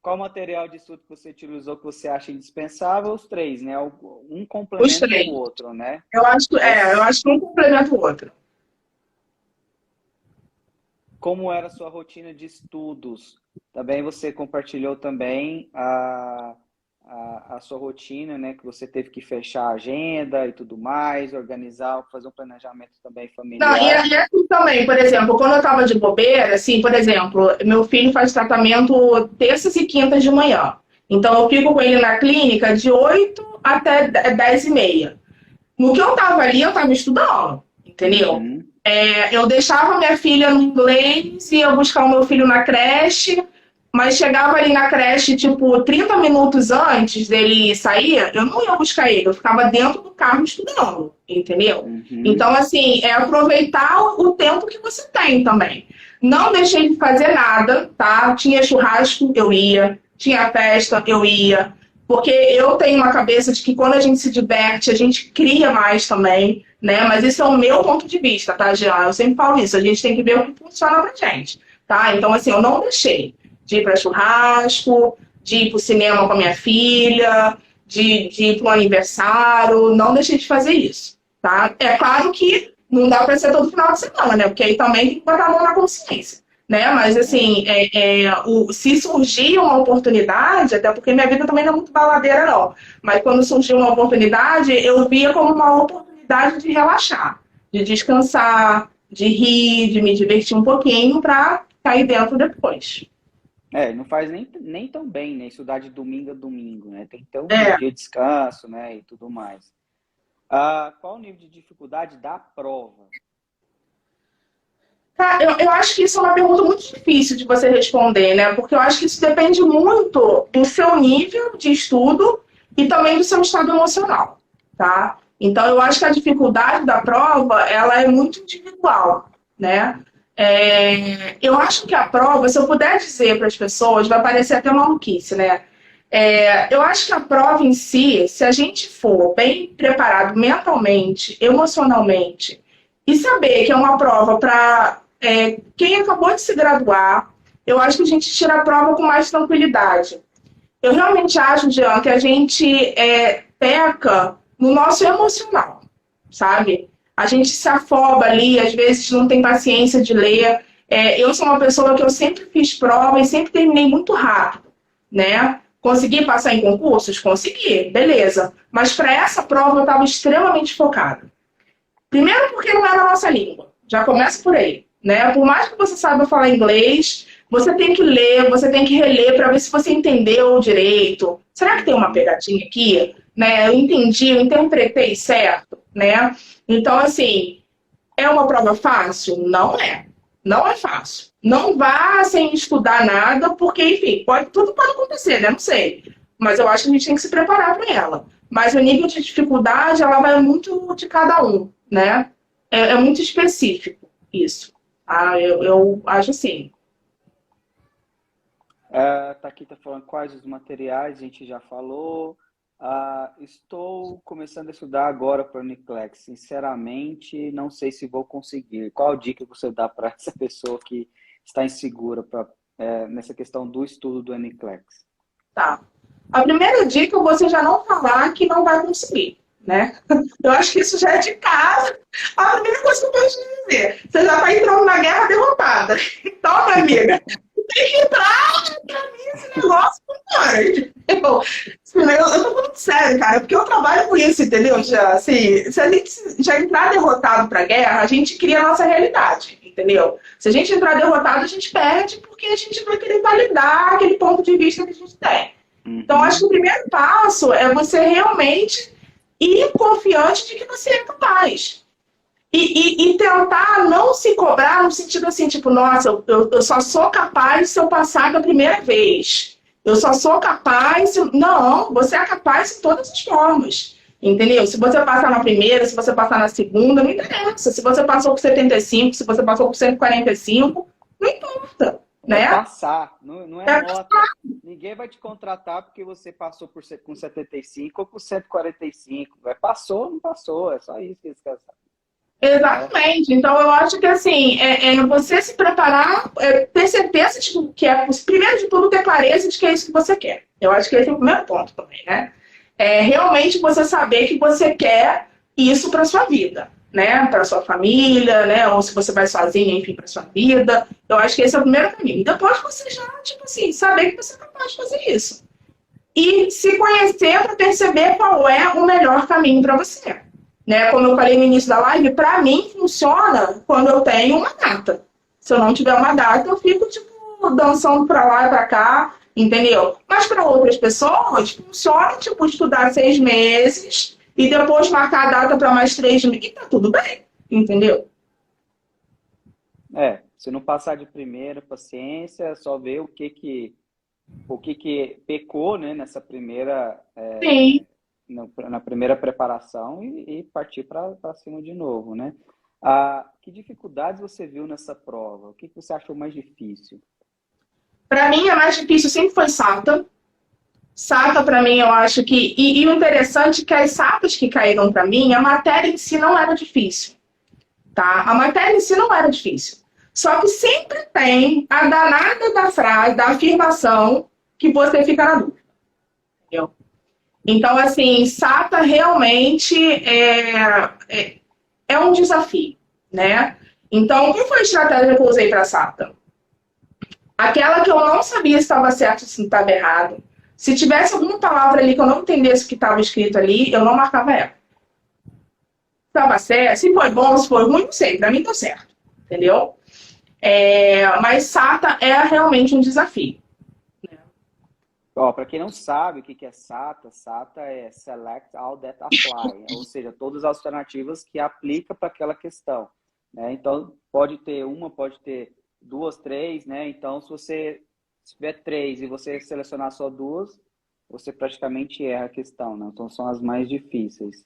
Qual material de estudo que você utilizou que você acha indispensável? Os três, né? Um Os complementa o três. outro, né? Eu Quais, acho que um complementa o outro. como era a sua rotina de estudos? Também você compartilhou também a sua rotina, né? Que você teve que fechar a agenda e tudo mais, organizar, fazer um planejamento também Não, e familiar. assim também, por exemplo, quando eu estava de bobeira, assim, por exemplo, meu filho faz tratamento terças e quintas de manhã. Então, eu fico com ele na clínica de 8 até 10h30. No que eu estava ali, eu estava estudando, entendeu? Uhum, Eu deixava minha filha no inglês, ia buscar o meu filho na creche, mas chegava ali na creche, tipo, 30 minutos antes dele sair, eu não ia buscar ele, eu ficava dentro do carro estudando, entendeu? uhum. Então, assim, é aproveitar o tempo que você tem também. Não deixei de fazer nada, tá? Tinha churrasco, eu ia. Tinha festa, eu ia. Porque eu tenho uma cabeça de que quando a gente se diverte, a gente cria mais também, né? Mas isso é o meu ponto de vista, tá, Jean? Eu sempre falo isso, a gente tem que ver o que funciona pra gente, tá? Então, assim, eu não deixei de ir para churrasco, de ir para o cinema com a minha filha, de ir para um aniversário, não deixei de fazer isso, tá? É claro que não dá para ser todo final de semana, né? Porque aí também tem que botar a mão na consciência, né? Mas, É. assim, se surgir uma oportunidade, até porque minha vida também não é muito baladeira, não, mas quando surgiu uma oportunidade, eu via como uma oportunidade de relaxar, de descansar, de rir, de me divertir um pouquinho para cair dentro depois. Não faz nem tão bem, né? Estudar de domingo a domingo, né? Tem que ter um É, dia de descanso, né? E tudo mais. Qual o nível de dificuldade da prova? tá, eu acho que isso é uma pergunta muito difícil de você responder, né? Porque eu acho que isso depende muito do seu nível de estudo e também do seu estado emocional, tá? Então, eu acho que a dificuldade da prova, ela é muito individual, né? Eu acho que a prova, se eu puder dizer para as pessoas, vai parecer até maluquice, né? Eu acho que a prova em si, se a gente for bem preparado mentalmente, emocionalmente, e saber que é uma prova para quem acabou de se graduar, eu acho que a gente tira a prova com mais tranquilidade. Eu realmente acho, Jean, que a gente peca no nosso emocional, sabe? A gente se afoba ali, às vezes não tem paciência de ler. Eu sou uma pessoa que eu sempre fiz prova e sempre terminei muito rápido, né? Consegui passar em concursos? Consegui, beleza. Mas para essa prova eu estava extremamente focada. Primeiro porque não é na nossa língua. Já começa por aí, né? Por mais que você saiba falar inglês, você tem que ler, você tem que reler para ver se você entendeu direito. Será que tem uma Uhum. pegadinha aqui? Né? Eu entendi, eu interpretei certo, né? Então, assim, é uma prova fácil? Não é. Não é fácil. Não vá sem estudar nada, porque, enfim, tudo pode acontecer, né? Não sei. Mas eu acho que a gente tem que se preparar para ela. Mas o nível de dificuldade, ela vai muito de cada um, né? É muito específico isso. Eu acho assim. Tá aqui, tá falando quais os materiais, a gente já falou. Estou começando a estudar agora para o Uniclex. Sinceramente, não sei se vou conseguir. Qual dica você dá para essa pessoa que está insegura nessa questão do estudo do Uniclex? Tá. A primeira dica é você já não falar que não vai conseguir, né? Eu acho que isso já é de casa. A primeira coisa que eu posso te dizer, você já está entrando na guerra derrotada. Então, minha amiga, tem que entrar pra mim esse negócio funciona. Eu tô falando sério, cara, porque eu trabalho com isso, entendeu? Já, assim, se a gente já entrar derrotado pra guerra, a gente cria a nossa realidade, entendeu? Se a gente entrar derrotado, a gente perde porque a gente vai querer validar aquele ponto de vista que a gente tem. Então, acho que o Uhum. primeiro passo é você realmente ir confiante de que você é capaz. E tentar não se cobrar no sentido assim, tipo, nossa, eu só sou capaz se eu passar da primeira vez. Eu só sou capaz se... Não, você é capaz de todas as formas. Entendeu? Se você passar na primeira, se você passar na segunda, não interessa. Se você passou com 75, se você passou com 145, não importa, É né? passar, não é É, nota. Ninguém vai te contratar porque você passou com 75 ou com 145. Passou, não passou. É só isso que eles querem saber. Exatamente. Então, eu acho que, assim, você se preparar, ter certeza de que primeiro de tudo, ter clareza de que é isso que você quer. Eu acho que esse é o primeiro ponto também, né? É realmente você saber que você quer isso para sua vida, né? Para sua família, né? Ou se você vai sozinha, enfim, para sua vida. Eu acho que esse é o primeiro caminho. Depois você já, tipo assim, saber que você é capaz de fazer isso. E se conhecer para perceber qual é o melhor caminho para você. Né? Como eu falei no início da live, para mim funciona quando eu tenho uma data. Se eu não tiver uma data, eu fico tipo dançando para lá e para cá, entendeu? Mas para outras pessoas funciona tipo estudar 6 meses e depois marcar a data para mais 3 meses e tá tudo bem, entendeu? Se não passar de primeira, paciência, só ver o que que pecou, né, nessa primeira Sim. na primeira preparação e partir para cima de novo, né? Que dificuldades você viu nessa prova? O que você achou mais difícil? Para mim, a mais difícil sempre foi SATA. SATA, para mim, eu acho que. E o interessante é que as SATAs que caíram para mim, a matéria em si não era difícil. Tá? A matéria em si não era difícil. Só que sempre tem a danada da frase, da afirmação, que você fica na dúvida. Entendeu? Então, assim, SATA realmente é um desafio, né? Então, qual foi a estratégia que eu usei para SATA? Aquela que eu não sabia se estava certo ou se estava errado. Se tivesse alguma palavra ali que eu não entendesse o que estava escrito ali, eu não marcava ela. Estava certo, se foi bom, se foi ruim, não sei. Para mim, deu certo. Entendeu? Mas SATA é realmente um desafio. Para quem não sabe o que é SATA, SATA é Select All That Apply, ou seja, todas as alternativas que aplica para aquela questão, né? Então, pode ter uma, pode ter duas, três, né? Então, se tiver três e você selecionar só duas, você praticamente erra a questão, né? Então, são as mais difíceis.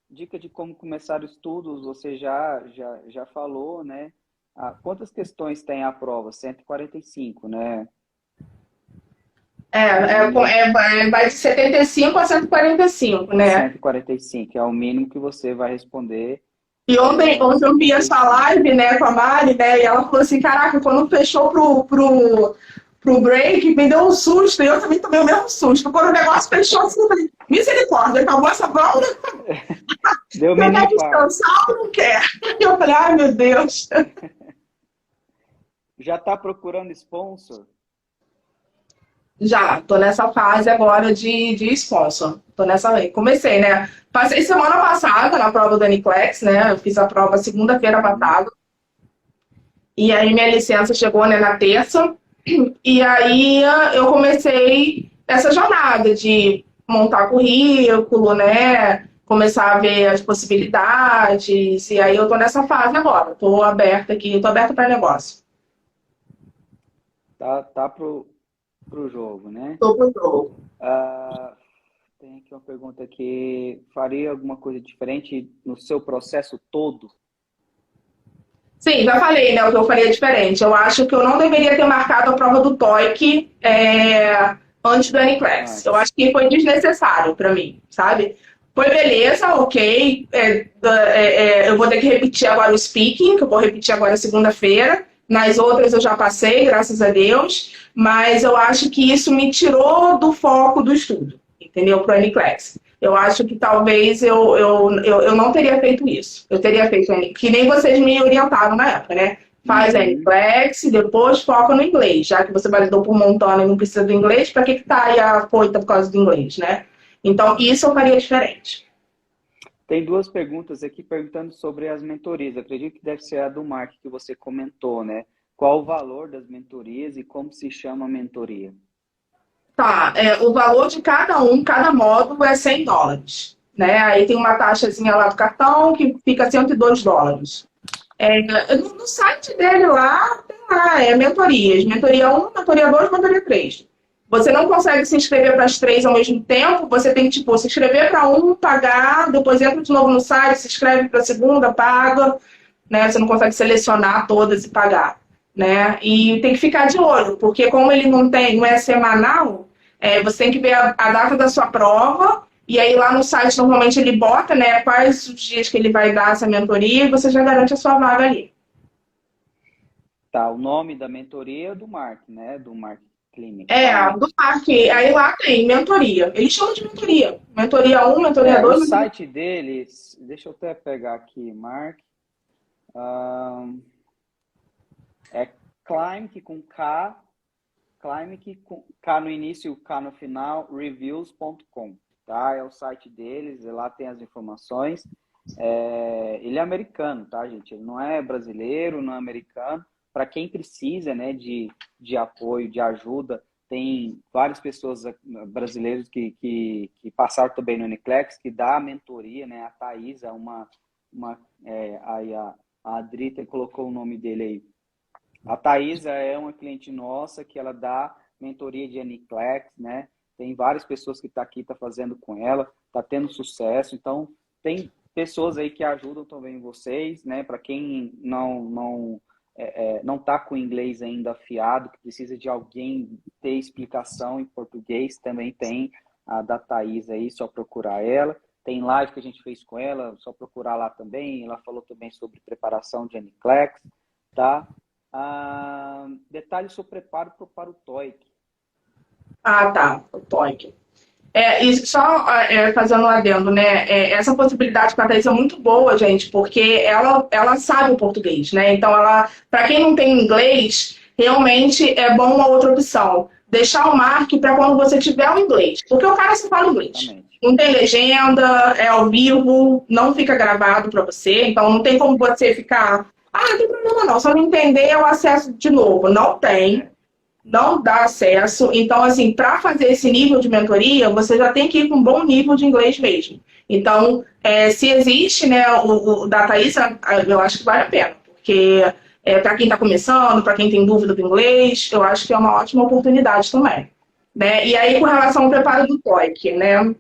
Dica de como começar estudos, você já falou, né? Quantas questões tem a prova? 145, né? Vai de 75 a 145, né? 145, é o mínimo que você vai responder. E ontem eu vi essa live, né, com a Mari, né, e ela falou assim, caraca, quando fechou pro break, me deu um susto, e eu também tomei o mesmo susto. Quando o negócio fechou, assim, eu falei, misericórdia, acabou essa prova? Deu Você mini quer descansar ou não quer? Eu falei, ai, meu Deus. Já está procurando sponsor? Já, tô nessa fase agora de sponsor. Tô nessa aí. Comecei, né? Passei semana passada na prova do NCLEX, né? Eu fiz a prova segunda-feira passada. E aí minha licença chegou, né, na terça. E aí eu comecei essa jornada de montar currículo, né? Começar a ver as possibilidades. E aí eu tô nessa fase agora. Tô aberta aqui, tô aberta para negócio. Tá pro jogo, né? Tô pro jogo. Tem aqui uma pergunta que faria alguma coisa diferente no seu processo todo? Sim, já falei, né, o que eu faria diferente. Eu acho que eu não deveria ter marcado a prova do TOEIC antes do NCLEX. Eu acho que foi desnecessário para mim, sabe? Foi beleza, ok. Eu vou ter que repetir agora o speaking, que eu vou repetir agora segunda-feira. Nas outras eu já passei, graças a Deus. Mas eu acho que isso me tirou do foco do estudo, entendeu? Para o NCLEX. Eu acho que talvez eu não teria feito isso. Eu teria feito, que nem vocês me orientaram na época, né? Faz a NCLEX e depois foca no inglês. Já que você validou por Montana e não precisa do inglês, para que tá aí a coita por causa do inglês, né? Então, isso eu faria diferente. Tem duas perguntas aqui perguntando sobre as mentorias. Acredito que deve ser a do Mark que você comentou, né? Qual o valor das mentorias e como se chama a mentoria? Tá, o valor de cada módulo é $100, né? Aí tem uma taxazinha lá do cartão que fica $102. No site dele lá, tem lá, mentorias. Mentoria 1, mentoria 2, mentoria 3. Você não consegue se inscrever para as 3 ao mesmo tempo, você tem que, tipo, se inscrever para um, pagar, depois entra de novo no site, se inscreve para a segunda, paga, né? Você não consegue selecionar todas e pagar, né? E tem que ficar de olho, porque como ele não é semanal, você tem que ver a data da sua prova E aí lá no site, normalmente ele bota, né, quais os dias que ele vai dar essa mentoria e você já garante a sua vaga ali. Tá, o nome da mentoria é do Mark, né? Do Mark Klimek. Do Mark. Aí lá tem mentoria. Eles chamam de mentoria. Mentoria 1, mentoria O 2. site deles, deixa eu até pegar aqui, Mark. É Klimek com K, Klimek com K no início e K no final, reviews.com. Tá? É o site deles, lá tem as informações. Ele é americano, tá, gente? Ele não é brasileiro, não é americano. Para quem precisa, né, de apoio, de ajuda, tem várias pessoas brasileiras que passaram também no NCLEX, que dá a mentoria, né? A Thaisa, aí a Adrita colocou o nome dele aí. A Thaisa é uma cliente nossa que ela dá mentoria de NCLEX, né? Tem várias pessoas que tá fazendo com ela, tá tendo sucesso. Então, tem pessoas aí que ajudam também vocês, né? Para quem não está com o inglês ainda afiado, que precisa de alguém ter explicação em português, também tem a da Thaís aí, só procurar ela. Tem live que a gente fez com ela, só procurar lá também. Ela falou também sobre preparação de NCLEX, tá? Detalhes sobre preparo para o TOEIC. Tá, o TOEIC. E só fazendo um adendo, né? Essa possibilidade com a Thaís é muito boa, gente, porque ela sabe o português, né? Então, para quem não tem inglês, realmente é bom uma outra opção. Deixar o Mark para quando você tiver o inglês. Porque o cara só fala inglês. Exatamente. Não tem legenda, é ao vivo, não fica gravado para você. Então, não tem como você ficar... não tem problema não. Se eu não entender, eu acesso de novo. Não tem. Não dá acesso. Então, assim, para fazer esse nível de mentoria, você já tem que ir com um bom nível de inglês mesmo. Então, se existe, né, o da Thaís, eu acho que vale a pena. Porque para quem está começando, para quem tem dúvida do inglês, eu acho que é uma ótima oportunidade também. Né? E aí, com relação ao preparo do TOEIC, né?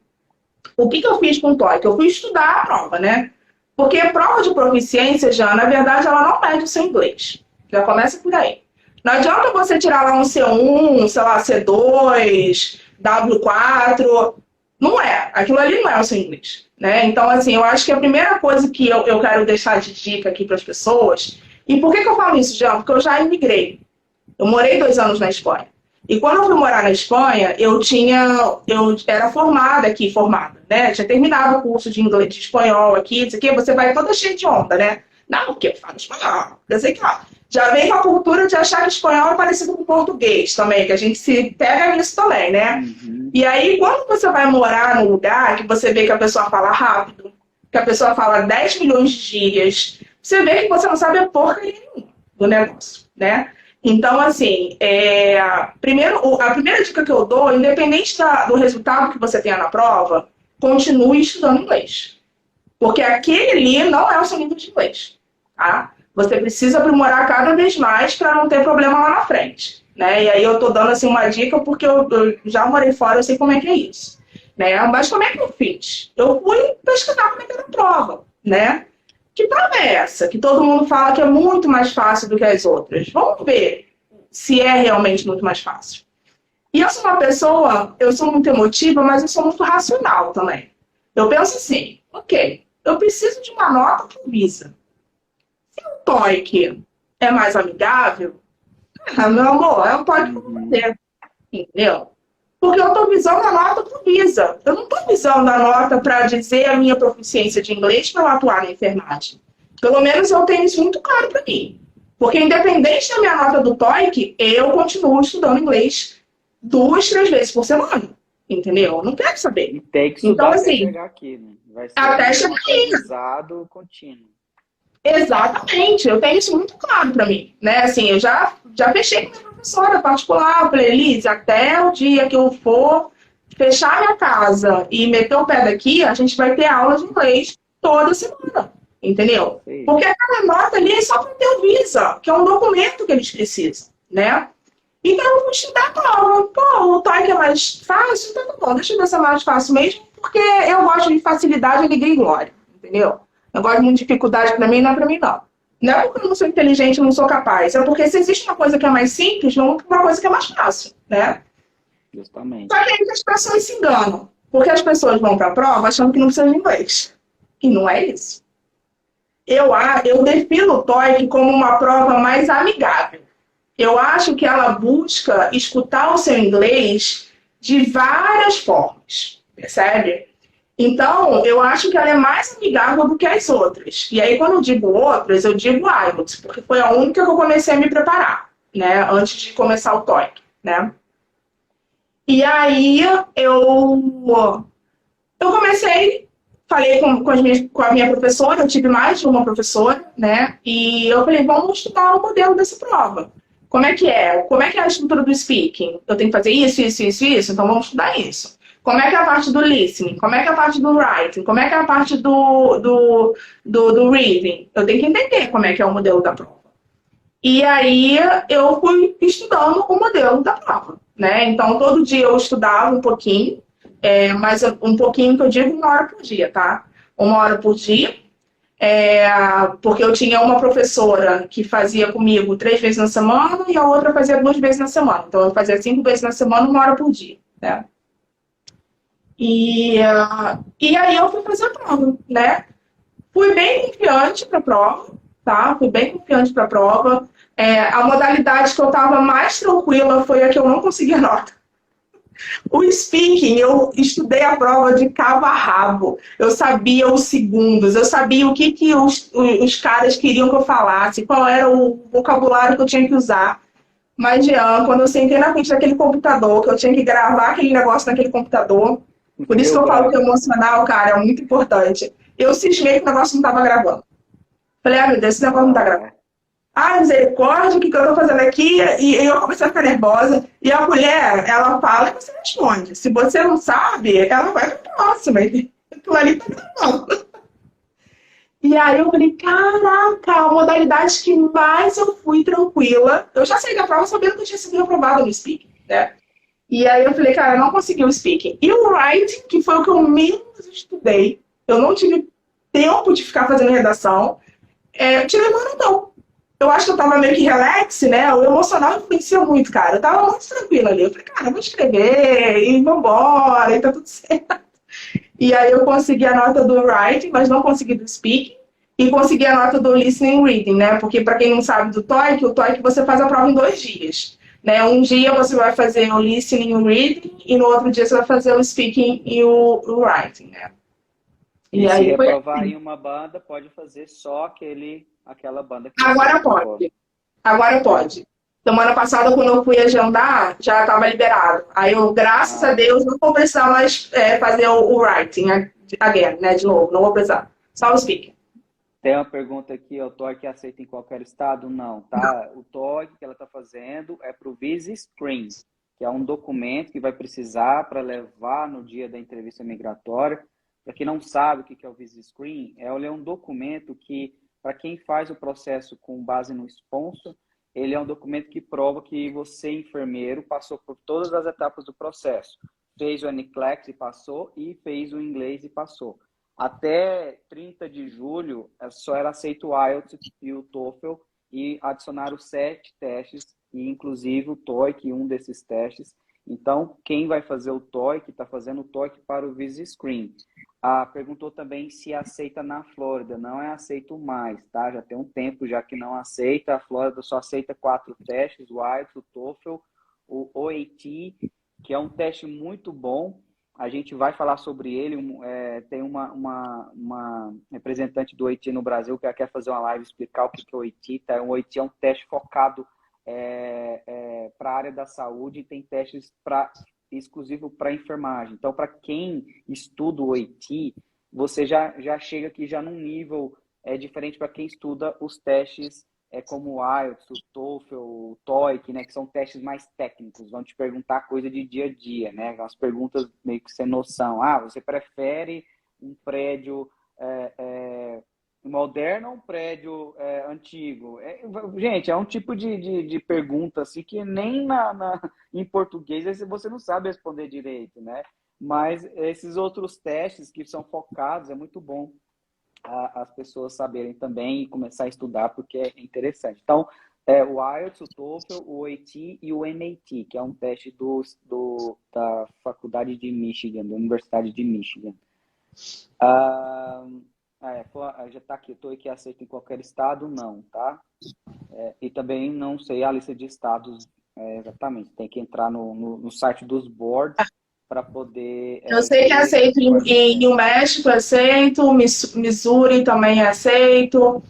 O que eu fiz com o TOEIC? Eu fui estudar a prova, né? Porque a prova de proficiência, já, na verdade, ela não mede o seu inglês. Já começa por aí. Não adianta você tirar lá um C1, sei lá, C2, W4. Não é. Aquilo ali não é o seu inglês. Né? Então, assim, eu acho que a primeira coisa que eu quero deixar de dica aqui para as pessoas... E por que eu falo isso, Jean? Porque eu já imigrei. Eu morei 2 anos na Espanha. E quando eu fui morar na Espanha, eu era formada, né? Tinha terminado o curso de inglês, de espanhol aqui, isso aqui, você vai toda cheia de onda, né? Não, porque eu falo espanhol. Eu sei que, já vem com a cultura de achar que espanhol é parecido com português também, que a gente se pega nisso também, né? Uhum. E aí, quando você vai morar num lugar que você vê que a pessoa fala rápido, que a pessoa fala 10 milhões de gírias, você vê que você não sabe a porcaria nenhuma do negócio, né? Então, assim, a primeira dica que eu dou, independente do resultado que você tenha na prova, continue estudando inglês. Porque aquele ali não é o seu nível de inglês, tá? Você precisa aprimorar cada vez mais para não ter problema lá na frente, né? E aí eu tô dando, assim, uma dica porque eu já morei fora, eu sei como é que é isso, né? Mas como é que eu fiz? Eu fui pesquisar como é que era a prova, né? Que prova é essa? Que todo mundo fala que é muito mais fácil do que as outras. Vamos ver se é realmente muito mais fácil. E eu sou uma pessoa, eu sou muito emotiva, mas eu sou muito racional também. Eu penso assim, ok, eu preciso de uma nota para o Visa. Se o TOEIC é mais amigável, meu amor, é o TOEIC que eu vou fazer. Entendeu? Porque eu estou visando a nota para o Visa. Eu não estou visando a nota para dizer a minha proficiência de inglês para eu atuar na enfermagem. Pelo menos eu tenho isso muito claro para mim. Porque independente da minha nota do TOEIC, eu continuo estudando inglês 2, 3 vezes por semana. Entendeu? Eu não quero saber. E tem que estudar então, assim, até chegar aqui, né? Vai ser até chegar aqui. aprendizado contínuo. Exatamente, eu tenho isso muito claro para mim, né? Assim, eu já fechei com minha professora particular, falei, Elise, até o dia que eu for fechar minha casa e meter o pé daqui, a gente vai ter aula de inglês toda semana, entendeu? Sim. Porque aquela nota ali é só para ter o Visa, que é um documento que eles precisam, né? Então eu vou estudar a prova. Pô, o TOEIC é mais fácil, então tá bom, deixa eu ver se é mais fácil mesmo, porque eu gosto de facilidade, alegria e glória, entendeu? Eu gosto de dificuldade para mim, não é para mim, não. Não é porque eu não sou inteligente, eu não sou capaz. É porque se existe uma coisa que é mais simples, vamos para uma coisa que é mais fácil, né? Justamente. Só que aí as pessoas se enganam. Porque as pessoas vão para a prova achando que não precisa de inglês. E não é isso. Eu defino o TOEIC como uma prova mais amigável. Eu acho que ela busca escutar o seu inglês de várias formas, percebe? Então, eu acho que ela é mais amigável do que as outras. E aí, quando eu digo outras, eu digo IELTS, porque foi a única que eu comecei a me preparar, né? Antes de começar o TOEIC, né? E aí, eu comecei, falei com a minha professora, eu tive mais de uma professora, né? E eu falei, vamos estudar o modelo dessa prova. Como é que é? Como é que é a estrutura do speaking? Eu tenho que fazer isso, então vamos estudar isso. Como é que é a parte do listening? Como é que é a parte do writing? Como é que é a parte do reading? Eu tenho que entender como é que é o modelo da prova. E aí eu fui estudando o modelo da prova, né? Então todo dia eu estudava um pouquinho, mas um pouquinho que eu digo 1 hora por dia, tá? 1 hora por dia, porque eu tinha uma professora que fazia comigo 3 vezes na semana e a outra fazia 2 vezes na semana. Então eu fazia 5 vezes na semana, 1 hora por dia, né? E aí eu fui fazer a prova, né? Fui bem confiante para a prova, tá? Fui bem confiante para a prova. A modalidade que eu estava mais tranquila foi a que eu não consegui nota. O speaking, eu estudei a prova de cabo a rabo. Eu sabia os segundos, eu sabia o que os caras queriam que eu falasse, qual era o vocabulário que eu tinha que usar. Mas, Jean, quando eu sentei na frente daquele computador, que eu tinha que gravar aquele negócio naquele computador, por isso que eu falo que o emocional, cara, é muito importante. Eu cismei que o negócio não estava gravando. Falei, meu Deus, esse negócio não está gravando. Misericórdia, o que eu tô fazendo aqui? E eu comecei a ficar nervosa. E a mulher, ela fala e você responde. Se você não sabe, ela vai para a próxima. Aquilo ali tá gravando. E aí eu falei, caraca, a modalidade que mais eu fui tranquila. Eu já saí da prova sabendo que eu tinha sido reprovada no speaking, né? E aí eu falei, cara, eu não consegui o speaking. E o writing, que foi o que eu menos estudei, eu não tive tempo de ficar fazendo redação, eu tirei uma notão. Eu acho que eu tava meio que relax, né? O emocional influencia muito, cara. Eu tava muito tranquila ali. Eu falei, cara, eu vou escrever e vambora, e tá tudo certo. E aí eu consegui a nota do writing, mas não consegui do speaking. E consegui a nota do listening and reading, né? Porque para quem não sabe do TOEIC, o TOEIC você faz a prova em 2 dias. Né? Um dia você vai fazer o listening e o reading, e no outro dia você vai fazer o speaking e o writing, né? E aí, se reprovar em uma banda, pode fazer só aquela banda que Agora pode. Agora pode. Semana passada, quando eu fui agendar, já estava liberado. Aí eu, graças a Deus, não vou precisar mais fazer o writing again, né? De novo, não vou precisar. Só o speaking. Tem uma pergunta aqui, o TOEIC aceita em qualquer estado? Não, tá? Não. O TOEIC que ela está fazendo é para o Visa Screen, que é um documento que vai precisar para levar no dia da entrevista migratória. Para quem não sabe o que é o Visa Screen, é um documento que, para quem faz o processo com base no sponsor, ele é um documento que prova que você, enfermeiro, passou por todas as etapas do processo. Fez o NCLEX e passou, e fez o inglês e passou. Até 30 de julho, só era aceito o IELTS e o TOEFL, e adicionaram 7 testes, e inclusive o TOEIC, um desses testes. Então, quem vai fazer o TOEIC, está fazendo o TOEIC para o Visa Screen. Perguntou também se aceita na Flórida. Não é aceito mais, tá? Já tem um tempo já que não aceita. A Flórida só aceita 4 testes, o IELTS, o TOEFL, o OAT, que é um teste muito bom. A gente vai falar sobre ele. Tem uma representante do OAT no Brasil que quer fazer uma live explicar o que é o OAT. Tá? O OAT é um teste focado para a área da saúde e tem testes exclusivo para enfermagem. Então, para quem estuda o OAT, você já chega aqui já num nível diferente para quem estuda os testes como o IELTS, o TOEFL, o TOEIC, né, que são testes mais técnicos, vão te perguntar coisa de dia a dia, né, as perguntas meio que sem noção. Você prefere um prédio moderno ou um prédio antigo? Gente, é um tipo de pergunta assim que nem em português você não sabe responder direito, né? Mas esses outros testes que são focados, é muito bom as pessoas saberem também e começar a estudar, porque é interessante. Então, O IELTS, o TOEFL, o OAT e o MAT, que é um teste da Faculdade de Michigan, da Universidade de Michigan. Já está aqui, estou aqui aceito em qualquer estado? Não, tá? E também não sei a lista de estados exatamente. Tem que entrar no site dos boards para poder Eu sei que é ver aceito qual é o em New processo. México, é aceito, Missouri também é aceito.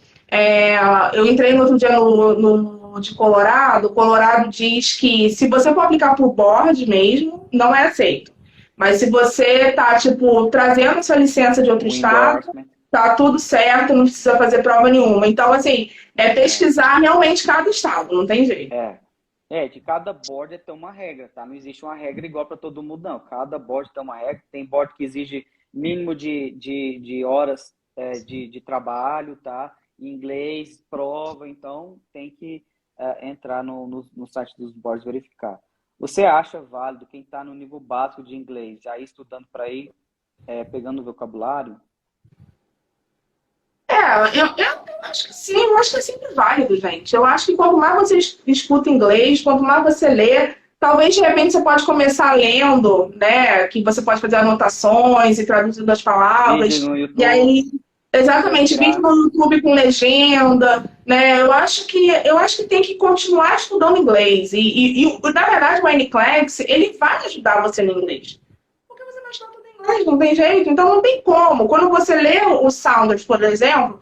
Eu entrei no outro dia no de Colorado. O Colorado diz que se você for aplicar por board mesmo, não é aceito. Mas se você está, tipo, trazendo sua licença de outro O estado, endorsement. tá tudo certo, não precisa fazer prova nenhuma. Então, assim, pesquisar realmente cada estado, não tem jeito. De cada board tem uma regra, tá? Não existe uma regra igual para todo mundo, não. Cada board tem uma regra. Tem board que exige mínimo de horas de trabalho, tá? Em inglês, prova, então tem que entrar no site dos boards verificar. Você acha válido quem está no nível básico de inglês, já ir estudando para ir pegando o vocabulário? Eu acho que sim, eu acho que é sempre válido, gente. Eu acho que quanto mais você escuta inglês, quanto mais você lê, talvez de repente você pode começar lendo, né? Que você pode fazer anotações e traduzindo as Vídeo palavras. no E YouTube, aí, exatamente, vídeo grátis. no YouTube com legenda, né? Eu acho que tem que continuar estudando inglês. Na verdade, o NCLEX, ele vai ajudar você no inglês. Porque você vai estudar tudo em inglês, não tem jeito. Então não tem como. Quando você lê o Sounders, por exemplo,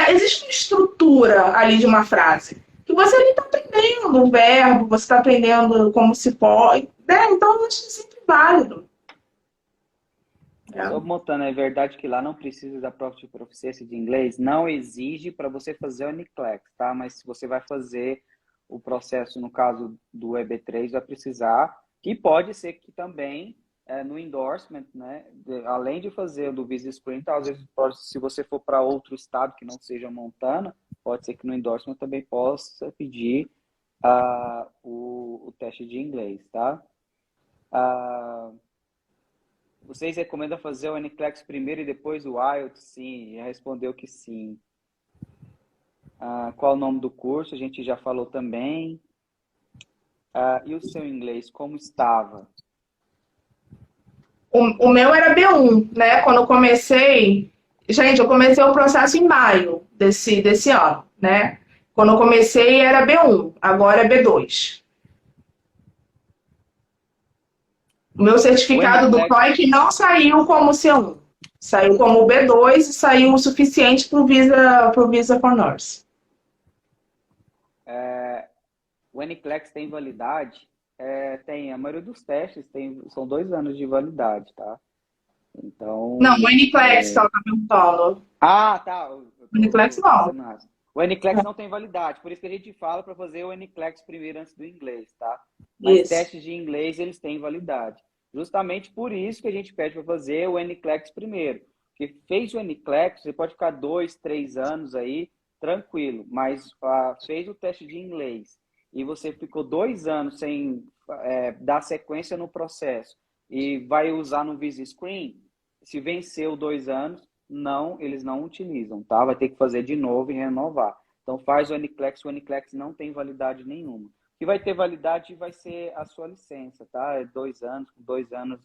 existe uma estrutura ali de uma frase. Que você ali está aprendendo o verbo, você está aprendendo como se pode. Né? Então eu acho que é sempre válido. Só montando, é verdade que lá não precisa da prova de proficiência de inglês, não exige para você fazer o NCLEX, tá? Mas se você vai fazer o processo, no caso do EB3, vai precisar, que pode ser que também no endorsement, né? Além de fazer o do Visa Screen, tá? Às vezes, se você for para outro estado que não seja Montana, pode ser que no endorsement também possa pedir o teste de inglês, tá? Vocês recomendam fazer o NCLEX primeiro e depois o IELTS? Sim, já respondeu que sim. Qual o nome do curso? A gente já falou também. E o seu inglês, como estava? O meu era B1, né? Quando eu comecei. Gente, eu comecei o processo em maio desse ano, né? Quando eu comecei era B1, agora é B2. O meu O certificado do NCLEX, TOEIC não saiu como C1. Saiu como B2 e saiu o suficiente para o Visa for Nurse. o NCLEX tem validade? Tem. A maioria dos testes são 2 anos de validade, tá? Não, o Então... NCLEX que ela está perguntando. tá. Eu O NCLEX tô não. fazendo nada. O NCLEX não tem validade, por isso que a gente fala para fazer o NCLEX primeiro antes do inglês, tá? Mas Isso. testes de inglês, eles têm validade. Justamente por isso que a gente pede para fazer o NCLEX primeiro. Porque fez o NCLEX, você pode ficar 2, 3 anos aí, tranquilo. Mas fez o teste de inglês e você ficou 2 anos sem dar sequência no processo e vai usar no Visa Screen, se venceu 2 anos, eles não utilizam, tá? Vai ter que fazer de novo e renovar. Então faz o NCLEX não tem validade nenhuma. O que vai ter validade vai ser a sua licença, tá? 2 anos, com 2 anos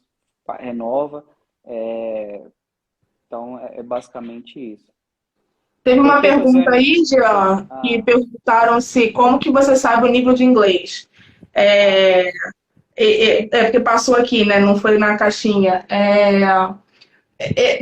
renova. Então é basicamente isso. Teve uma Pretende fazer pergunta aí, Jean, que perguntaram se como que você sabe o nível de inglês. Porque passou aqui, né? Não foi na caixinha.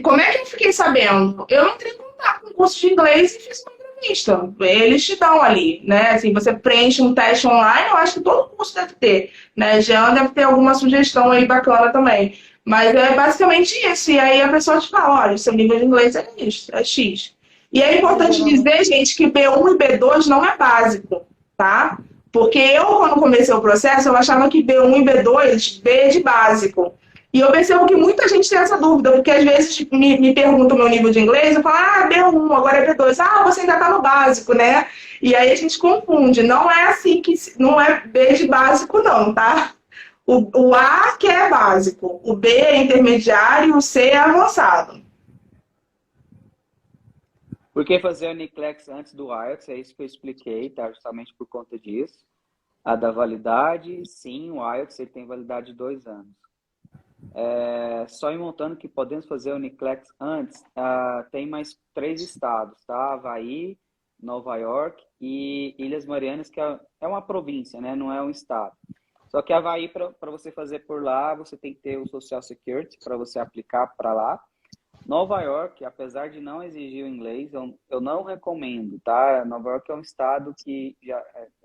Como é que eu fiquei sabendo? Eu entrei em contato com o curso de inglês e fiz uma entrevista. Eles te dão ali, né? Assim, você preenche um teste online, eu acho que todo curso deve ter, né? Jean deve ter alguma sugestão aí bacana também. Mas é basicamente isso. E aí a pessoa te fala, olha, seu nível de inglês é isso, é X. E é importante dizer, gente, que B1 e B2 não é básico, tá? Porque eu, quando comecei o processo, eu achava que B1 e B2, B é de básico. E eu percebo que muita gente tem essa dúvida, porque às vezes me perguntam o meu nível de inglês, eu falo, B1, agora é B2. Você ainda está no básico, né? E aí a gente confunde. Não é assim não é B de básico, não, tá? O A que é básico, o B é intermediário, o C é avançado. Por que fazer o NCLEX antes do IELTS? É isso que eu expliquei, tá? Justamente por conta disso. A da validade, sim, o IELTS ele tem validade de 2 anos. Só em Montana que podemos fazer o NCLEX antes, tem mais 3 estados, tá? Havaí, Nova York e Ilhas Marianas, que é uma província, né? Não é um estado. Só que Havaí, para você fazer por lá, você tem que ter o Social Security para você aplicar para lá. Nova York, apesar de não exigir o inglês, eu não recomendo, tá? Nova York é um estado que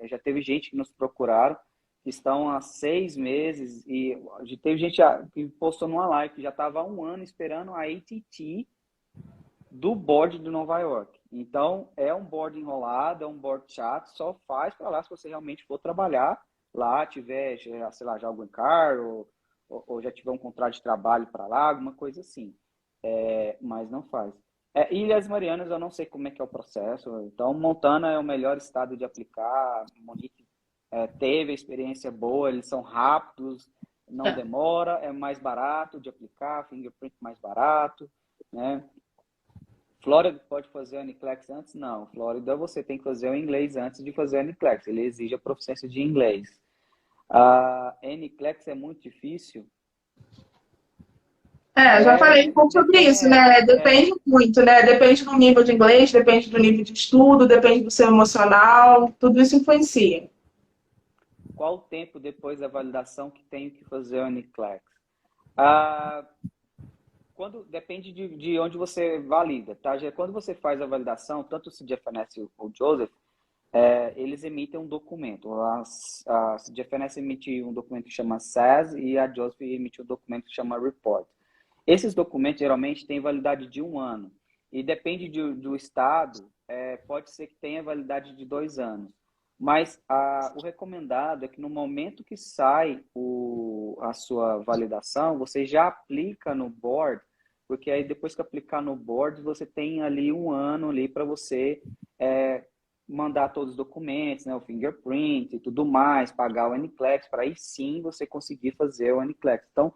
já teve gente que nos procuraram, que estão há 6 meses, e teve gente que postou numa live que já estava há um ano esperando a ATT do board de Nova York. Então, é um board enrolado, é um board chato, só faz para lá se você realmente for trabalhar lá, tiver, sei lá, já algum carro, ou já tiver um contrato de trabalho para lá, alguma coisa assim. Mas não faz. Ilhas Marianas, eu não sei como é que é o processo. Então, Montana é o melhor estado de aplicar. Monique teve a experiência boa, eles são rápidos, não É. demora, é mais barato de aplicar, fingerprint mais barato, né? Flórida pode fazer o NCLEX antes? Não. Flórida você tem que fazer o inglês antes de fazer o NCLEX. Ele exige a proficiência de inglês. A NCLEX é muito difícil? Já falei um pouco sobre Depende, isso, né? Depende muito, né? Depende do nível de inglês, depende do nível de estudo, depende do seu emocional, tudo isso influencia. qual o tempo depois da validação que tenho que fazer o NCLEX? Ah, depende de onde você valida, tá? Quando você faz a validação, tanto o CGFNS e o Joseph, eles emitem um documento. A CGFNS emite um documento que chama SAS e a Joseph emite um documento que chama Report. Esses documentos geralmente têm validade de 1 ano e depende do estado, pode ser que tenha validade de 2 anos. Mas o recomendado é que no momento que sai a sua validação, você já aplica no board, porque aí depois que aplicar no board, você tem ali 1 ano ali para você mandar todos os documentos, né, o fingerprint e tudo mais, pagar o NCLEX, para aí sim você conseguir fazer o NCLEX. Então,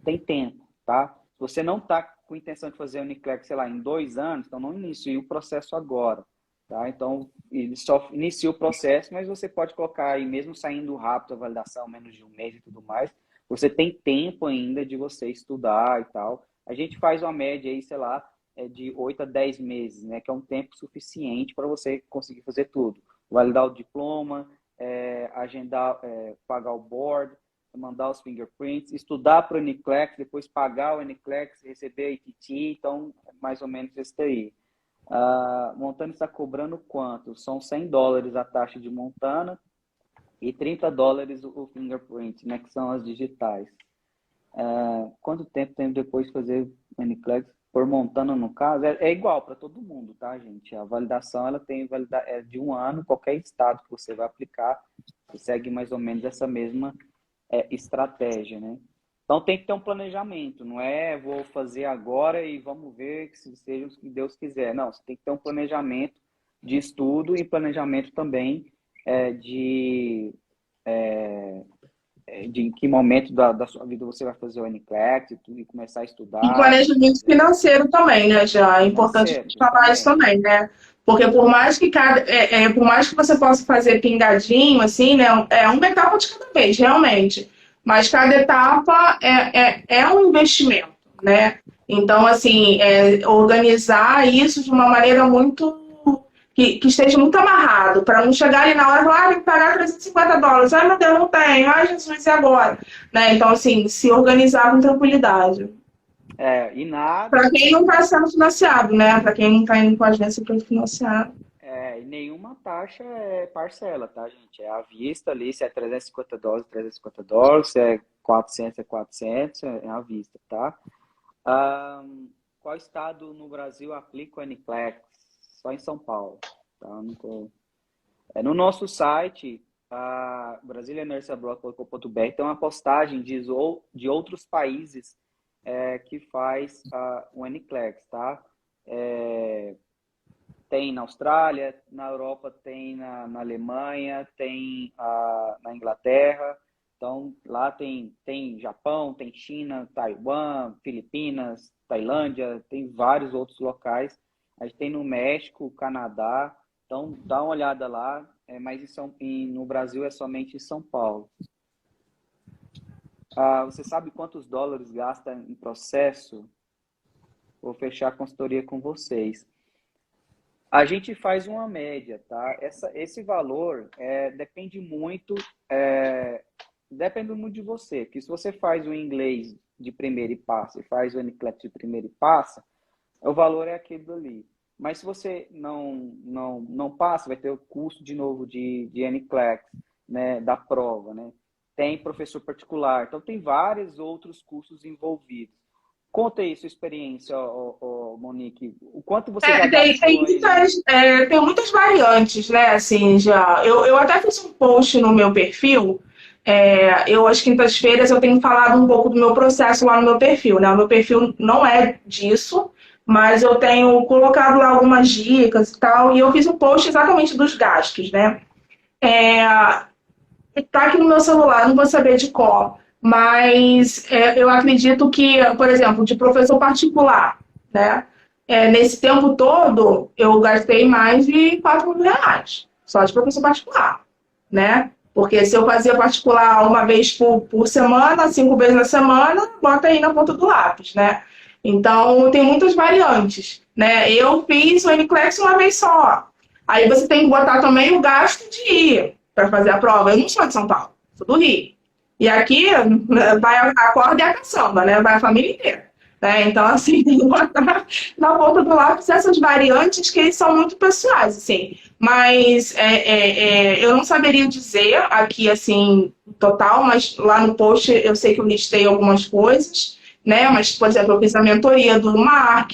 tem tempo, tá? Se você não está com intenção de fazer o NCLEX, sei lá, em 2 anos, então não inicie o processo agora, tá? Então, ele só inicia o processo, mas você pode colocar aí, mesmo saindo rápido a validação, menos de um mês e tudo mais, você tem tempo ainda de você estudar e tal. A gente faz uma média aí, sei lá, de 8 a 10 meses, né? Que é um tempo suficiente para você conseguir fazer tudo. Validar o diploma, agendar, pagar o board, mandar os fingerprints, estudar para o NCLEX, depois pagar o NCLEX, receber a ITT, então mais ou menos isso aí. Montana está cobrando quanto? São $100 a taxa de Montana e $30 o fingerprint, né, que são as digitais. Quanto tempo tem depois de fazer o NCLEX? Por Montana, no caso, é igual para todo mundo, tá, gente? A validação ela tem de 1 ano, qualquer estado que você vai aplicar, você segue mais ou menos essa mesma estratégia, né? Então tem que ter um planejamento, não é vou fazer agora e vamos ver que seja o que Deus quiser. Não, você tem que ter um planejamento de estudo e planejamento também de em que momento da sua vida você vai fazer o NCLEX e começar a E estudar. planejamento financeiro também, né? Já é importante a Financeiro, gente falar isso justamente. também, né? Porque por mais que você possa fazer pingadinho, assim, né? É uma etapa de cada vez, realmente. Mas cada etapa é um investimento, né? Então, assim, organizar isso de uma maneira muito que esteja muito amarrado, para não chegar ali na hora e falar, tem que pagar $350. Ai, meu Deus, não tem. Ai, Jesus, e agora? Né? Então, assim, se organizar com tranquilidade. E nada Para quem não de está sendo financiado, né? Para quem não está indo com a agência para financiar. e nenhuma taxa é parcela, tá, gente? É à vista ali, se é $350, $350, se é 400, é 400, é à vista, tá? Qual estado no Brasil aplica o NCLEX? Só em São Paulo, tá? No nosso site, brasilianurseabroad.com.br, tem uma postagem de outros países que faz o NCLEX, tá? Tem na Austrália, na Europa tem na Alemanha, tem na Inglaterra. Então, lá tem Japão, tem China, Taiwan, Filipinas, Tailândia, tem vários outros locais A gente tem no México, Canadá, então dá uma olhada lá, mas no Brasil é somente em São Paulo. Você sabe quantos dólares gasta em processo? Vou fechar a consultoria com vocês. A gente faz uma média, tá? Esse valor depende muito de você. Porque se você faz o inglês de primeiro e passa, e faz o NCLEX de primeiro e passa, o valor é aquele dali. Mas se você não passa, vai ter o custo de novo de NCLEX, né, da prova, né? Tem professor particular, então tem vários outros custos envolvidos. Conta aí sua experiência, Monique. O quanto você já gastou tem muitas variantes, né? Assim, já. Eu até fiz um post no meu perfil. Às quintas-feiras, eu tenho falado um pouco do meu processo lá no meu perfil, né? O meu perfil não é disso, mas eu tenho colocado lá algumas dicas e tal, e eu fiz um post exatamente dos gastos, né? Tá aqui no meu celular, não vou saber de qual, mas eu acredito que, por exemplo, de professor particular, né? Nesse tempo todo, eu gastei mais de R$ 4.000, só de professor particular, né? Porque se eu fazia particular uma vez por semana, 5 vezes na semana, bota aí na ponta do lápis, né? Então, tem muitas variantes, né? Eu fiz o NCLEX uma vez só. Aí você tem que botar também o gasto de ir para fazer a prova. Eu não sou de São Paulo, sou do Rio. E aqui vai a corda e a caçamba, né? Vai a família inteira. Né? Então, assim, tem que botar na ponta do lápis essas variantes que são muito pessoais, assim. Mas eu não saberia dizer aqui, assim, total, mas lá no post eu sei que eu listei algumas coisas, né? Mas, por exemplo, eu fiz a mentoria do Mark,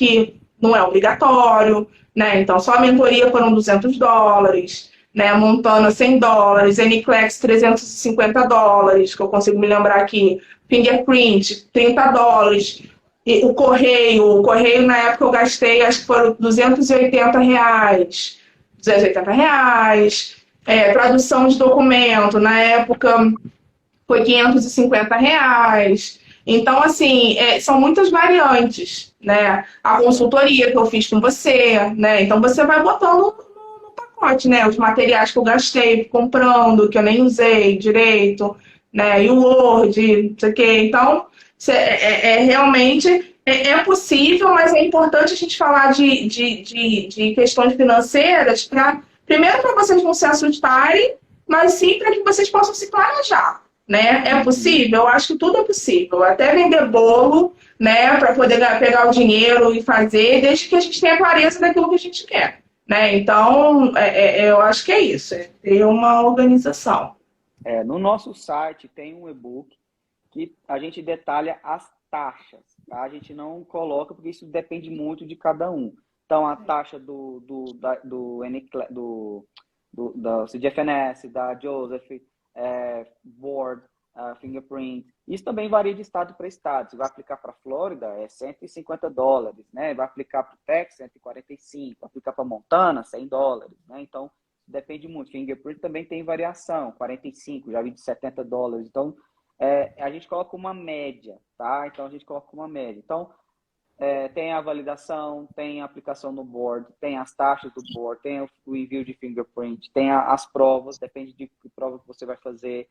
não é obrigatório, né? Então, só a mentoria foram US$ 200, né? Montana $100, NCLEX $350, que eu consigo me lembrar aqui, Fingerprint $30, e o correio na época eu gastei, acho que foram R$ 280, R$ 280, tradução de documento, na época foi R$ 550. Então, assim, são muitas variantes, né? A consultoria que eu fiz com você, né? Então, você vai botando no pacote, né? Os materiais que eu gastei comprando, que eu nem usei direito, né? E o Word, não sei o quê. Então, realmente possível, mas é importante a gente falar de questões financeiras primeiro para vocês não se assustarem, mas sim para que vocês possam se planejar. Né? É possível? Eu acho que tudo é possível. Até vender bolo, né, para poder pegar o dinheiro e fazer, desde que a gente tenha clareza daquilo que a gente quer. Né? Então, eu acho que é isso, é ter uma organização. No nosso site tem um e-book que a gente detalha as taxas. Tá? A gente não coloca, porque isso depende muito de cada um. Então, a taxa da CGFNS, da Joseph, Board, Fingerprint. Isso também varia de estado para estado. Se vai aplicar para a Flórida, é $150, né? Vai aplicar para o Texas, 145. Vai aplicar para Montana, $100, né? Então, depende muito. Fingerprint também tem variação, 45, já vi de $70. Então, a gente coloca uma média, tá? Então, a gente coloca uma média. Então, tem a validação, tem a aplicação no board, tem as taxas do board, tem o envio de fingerprint, tem as provas, depende de que prova que você vai fazer.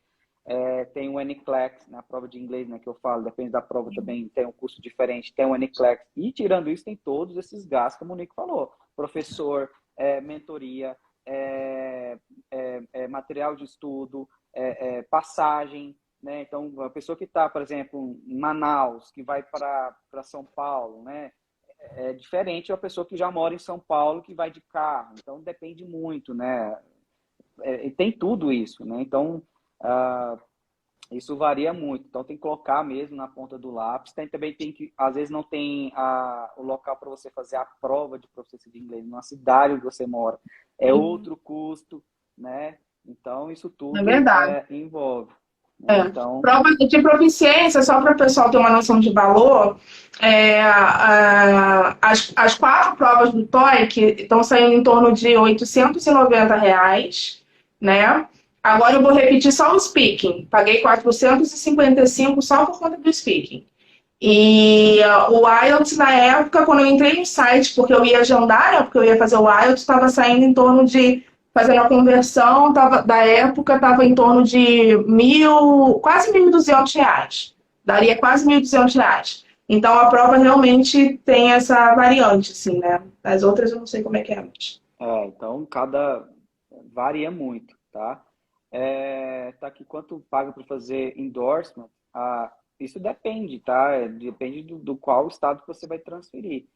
Tem o NCLEX, né, a prova de inglês, né, que eu falo, depende da prova também, tem um custo diferente, tem o NCLEX. E tirando isso, tem todos esses gastos que a Monique falou. Professor, mentoria, material de estudo, passagem. Né? Então, a pessoa que está, por exemplo, em Manaus, que vai para São Paulo, né? É diferente da pessoa que já mora em São Paulo, que vai de carro. Então, depende muito, né? Tem tudo isso, né? Então, isso varia muito. Então, tem que colocar mesmo na ponta do lápis. Também tem que, às vezes, não tem o local para você fazer a prova de proficiência de inglês na cidade onde você mora. É outro custo, né? Então, isso tudo envolve. Então... Prova de proficiência, só para o pessoal ter uma noção de valor, as 4 provas do TOEIC estão saindo em torno de R$ 890, né? Agora eu vou repetir só o speaking. Paguei 455 só por conta do speaking. E o IELTS, na época, quando eu entrei no site, porque eu ia agendar, né, porque eu ia fazer o IELTS, estava saindo em torno de, fazendo a conversão, da época, estava em torno de quase R$ 1.200. Daria quase R$ 1.200. Então, a prova realmente tem essa variante, assim, né? As outras eu não sei como é que é. Então, varia muito, tá? Tá aqui quanto paga para fazer endorsement. Isso depende, tá? Depende do qual estado que você vai transferir.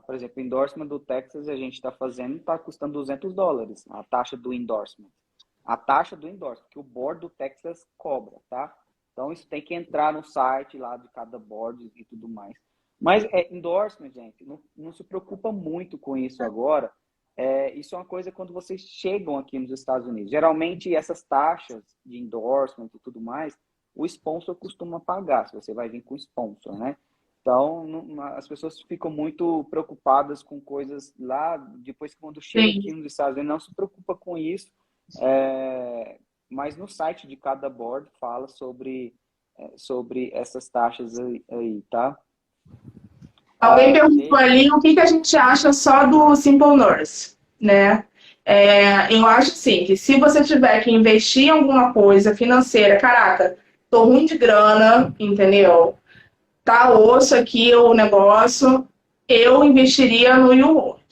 Por exemplo, o endorsement do Texas a gente está fazendo, está custando $200, a taxa do endorsement. A taxa do endorsement, que o board do Texas cobra, tá? Então, isso tem que entrar no site lá de cada board e tudo mais. Mas endorsement, gente, não se preocupa muito com isso agora. Isso é uma coisa quando vocês chegam aqui nos Estados Unidos. Geralmente, essas taxas de endorsement e tudo mais, o sponsor costuma pagar, se você vai vir com sponsor, né? Então, as pessoas ficam muito preocupadas com coisas lá, depois que quando chega Sim. aqui nos Estados Unidos, não se preocupa com isso, mas no site de cada board fala sobre essas taxas aí, tá? Alguém perguntou ali o que a gente acha só do Simple Nurse, né? Eu acho assim, que se você tiver que investir em alguma coisa financeira, caraca, tô ruim de grana, entendeu? Tá osso aqui o negócio, eu investiria no YouWorld.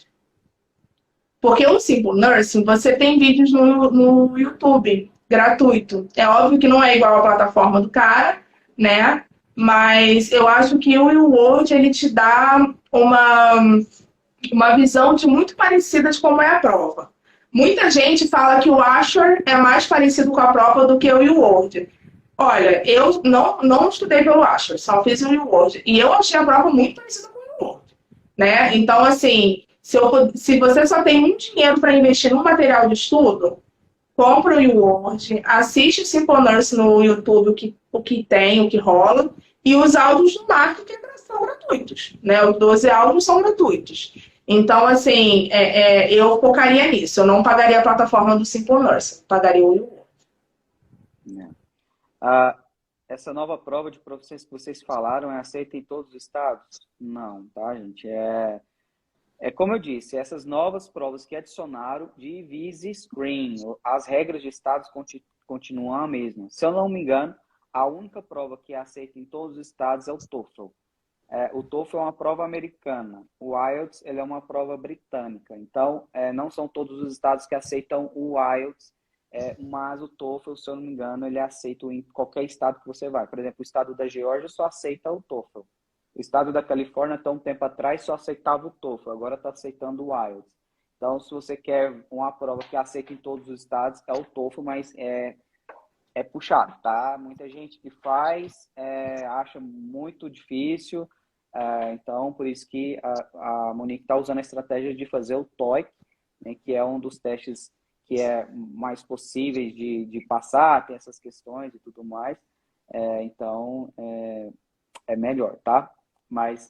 Porque o Simple Nursing, você tem vídeos no YouTube, gratuito. É óbvio que não é igual a plataforma do cara, né? Mas eu acho que o YouWorld, ele te dá uma visão de muito parecida de como é a prova. Muita gente fala que o Ashore é mais parecido com a prova do que o YouWorld. Olha, eu não estudei pelo Ashore, só fiz o YouWorld. E eu achei a prova muito parecida com o YouWorld, né? Então, assim, se você só tem um dinheiro para investir num material de estudo, compra o YouWorld, assiste o Simple Nurse no YouTube, o que tem, o que rola, e os áudios do Marco, que são gratuitos, né? Os 12 áudios são gratuitos. Então, assim, eu focaria nisso. Eu não pagaria a plataforma do Simple Nurse, pagaria o YouWorld. Essa nova prova de profissões que vocês falaram é aceita em todos os estados? Não, tá, gente? Como eu disse, essas novas provas que adicionaram de Visa Screen, as regras de estados continuam a mesma. Se eu não me engano, a única prova que é aceita em todos os estados é o TOEFL. O TOEFL é uma prova americana. O IELTS ele é uma prova britânica. Então, não são todos os estados que aceitam o IELTS, mas o TOEFL, se eu não me engano, ele é aceito em qualquer estado que você vai. Por exemplo, o estado da Geórgia só aceita o TOEFL. O estado da Califórnia, até um tempo atrás, só aceitava o TOEFL. Agora está aceitando o IELTS. Então, se você quer uma prova que aceita em todos os estados, é o TOEFL, mas é puxado, tá? Muita gente que faz acha muito difícil. Então, por isso que a Monique está usando a estratégia de fazer o TOEIC, né, que é um dos testes que é mais possíveis de passar, tem essas questões e tudo mais. Então, é melhor, tá? Mas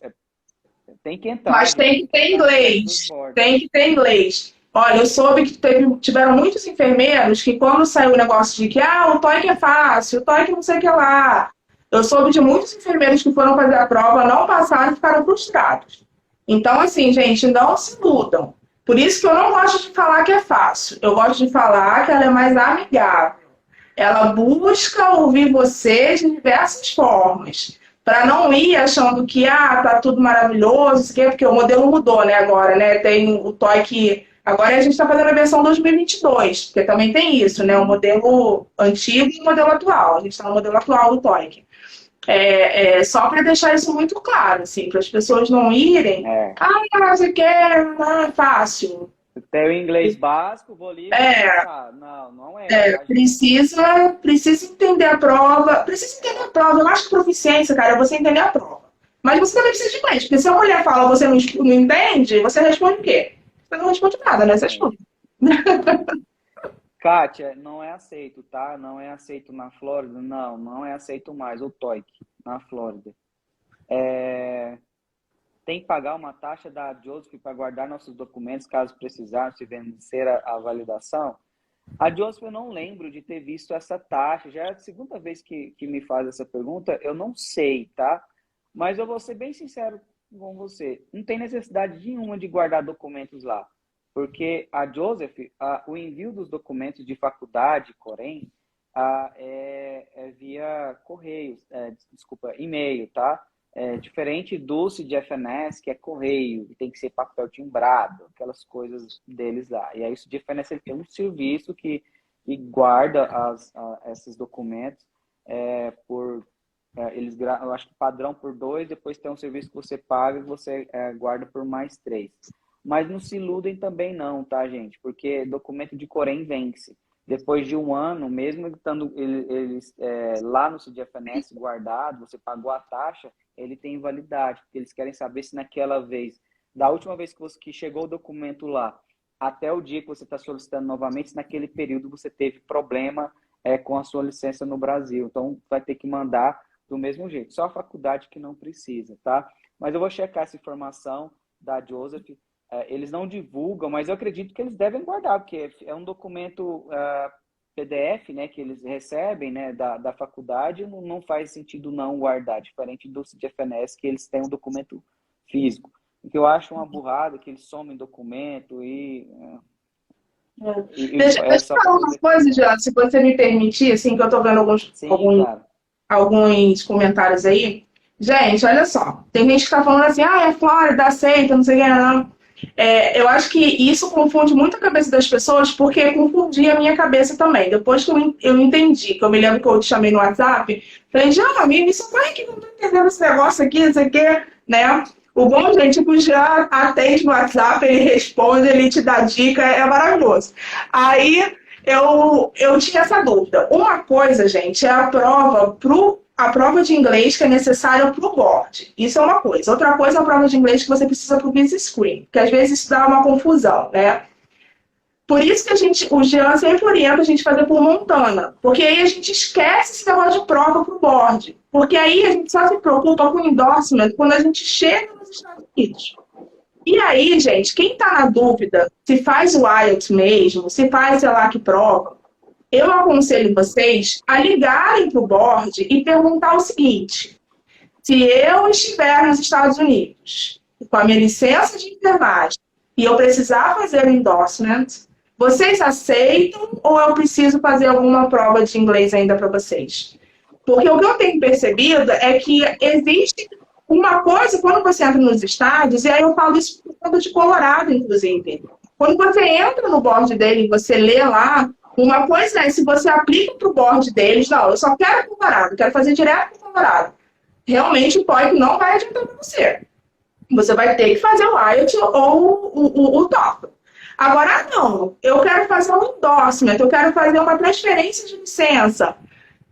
tem que entrar. Mas tem que ter inglês. Tem que ter inglês. Olha, eu soube que tiveram muitos enfermeiros que quando saiu o negócio de que o TOEIC é fácil, o TOEIC não sei o que lá. Eu soube de muitos enfermeiros que foram fazer a prova, não passaram e ficaram frustrados. Então, assim, gente, não se iludam. Por isso que eu não gosto de falar que é fácil. Eu gosto de falar que ela é mais amigável. Ela busca ouvir você de diversas formas. Para não ir achando que tá tudo maravilhoso, porque o modelo mudou, né, agora, né? Tem o TOEIC. Agora a gente está fazendo a versão 2022, porque também tem isso, né? O modelo antigo e o modelo atual. A gente está no modelo atual do TOEIC. Só para deixar isso muito claro, assim, para as pessoas não irem. Você quer, não é fácil. Tem o inglês básico, vou ali passar. Não é. Precisa entender a prova. Precisa entender a prova. Eu acho que proficiência, cara, é você entender a prova. Mas você também precisa de inglês, porque se a mulher fala você não entende, você responde o quê? Você não responde nada, né? Você responde. Kátia, não é aceito, tá? Não é aceito na Flórida? Não é aceito mais o TOEIC na Flórida. Tem que pagar uma taxa da Joseph para guardar nossos documentos, caso precisar, se vencer a validação. A Joseph, eu não lembro de ter visto essa taxa. Já é a segunda vez que me faz essa pergunta. Eu não sei, tá? Mas eu vou ser bem sincero com você, não tem necessidade nenhuma de guardar documentos lá, porque a Joseph, o envio dos documentos de faculdade, Corém, é via correio, desculpa, e-mail, tá? Diferente do CIDFNS, que é correio, e tem que ser papel timbrado, aquelas coisas deles lá. E aí o CIDFNS ele tem um serviço que guarda esses documentos eu acho que padrão por 2, depois tem um serviço que você paga e você guarda por mais 3. Mas não se iludem também não, tá, gente? Porque documento de Corém vence. Depois de 1 ano, mesmo estando eles lá no CIDFNS guardado, você pagou a taxa, ele tem invalidade, porque eles querem saber se naquela vez, da última vez que chegou o documento lá, até o dia que você está solicitando novamente, se naquele período você teve problema com a sua licença no Brasil. Então, vai ter que mandar do mesmo jeito. Só a faculdade que não precisa, tá? Mas eu vou checar essa informação da Joseph. Eles não divulgam, mas eu acredito que eles devem guardar, porque é um documento PDF, né, que eles recebem, né, da faculdade, não faz sentido não guardar, diferente do CIDFNS, que eles têm um documento físico. O que eu acho uma burrada, que eles somem documento Deixa eu falar uma coisa, Jean, se você me permitir, assim, que eu estou vendo alguns comentários aí. Gente, olha só, tem gente que está falando assim, é Flórida, aceita, não sei o que, não. Eu acho que isso confunde muito a cabeça das pessoas, porque confundia a minha cabeça também. Depois que eu entendi, que eu me lembro que eu te chamei no WhatsApp, falei, já, me socorre que não tô entendendo esse negócio aqui, não sei o que, né? O bom, gente, que já atende no WhatsApp, ele responde, ele te dá dica, é maravilhoso. Aí eu tinha essa dúvida. Uma coisa, gente, é a prova de inglês que é necessária para o board. Isso é uma coisa. Outra coisa é a prova de inglês que você precisa para o Business Screen, que às vezes isso dá uma confusão, né? Por isso que o Jean sempre orienta a gente fazer por Montana, porque aí a gente esquece esse negócio de prova para o board. Porque aí a gente só se preocupa com o endorsement quando a gente chega nos Estados Unidos. E aí, gente, quem está na dúvida se faz o IELTS mesmo, se faz, sei lá, que prova, eu aconselho vocês a ligarem para o board e perguntar o seguinte: se eu estiver nos Estados Unidos com a minha licença de enfermagem e eu precisar fazer o endorsement, vocês aceitam ou eu preciso fazer alguma prova de inglês ainda para vocês? Porque o que eu tenho percebido é que existe uma coisa, quando você entra nos estádios, e aí eu falo isso por conta de Colorado, inclusive. Quando você entra no board dele e você lê lá, uma coisa é se você aplica para o board deles, não, eu só quero Colorado, quero fazer direto para Colorado. Realmente o TOEIC não vai adiantar para você. Você vai ter que fazer o IELTS ou o TOEFL. Agora, não, eu quero fazer um endorsement, eu quero fazer uma transferência de licença.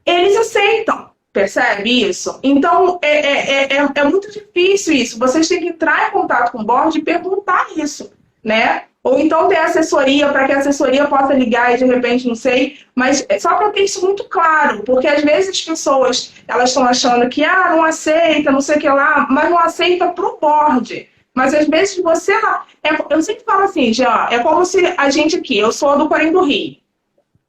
Eles aceitam, percebe isso? Então, é muito difícil isso. Vocês têm que entrar em contato com o board e perguntar isso, né? Ou então ter assessoria, para que a assessoria possa ligar e de repente, não sei. Mas só para ter isso muito claro, porque às vezes as pessoas elas estão achando que não aceita, não sei o que lá, mas não aceita para o board. Mas às vezes você lá... eu sempre falo assim, Jean, é como se a gente aqui, eu sou do Corém do Rio,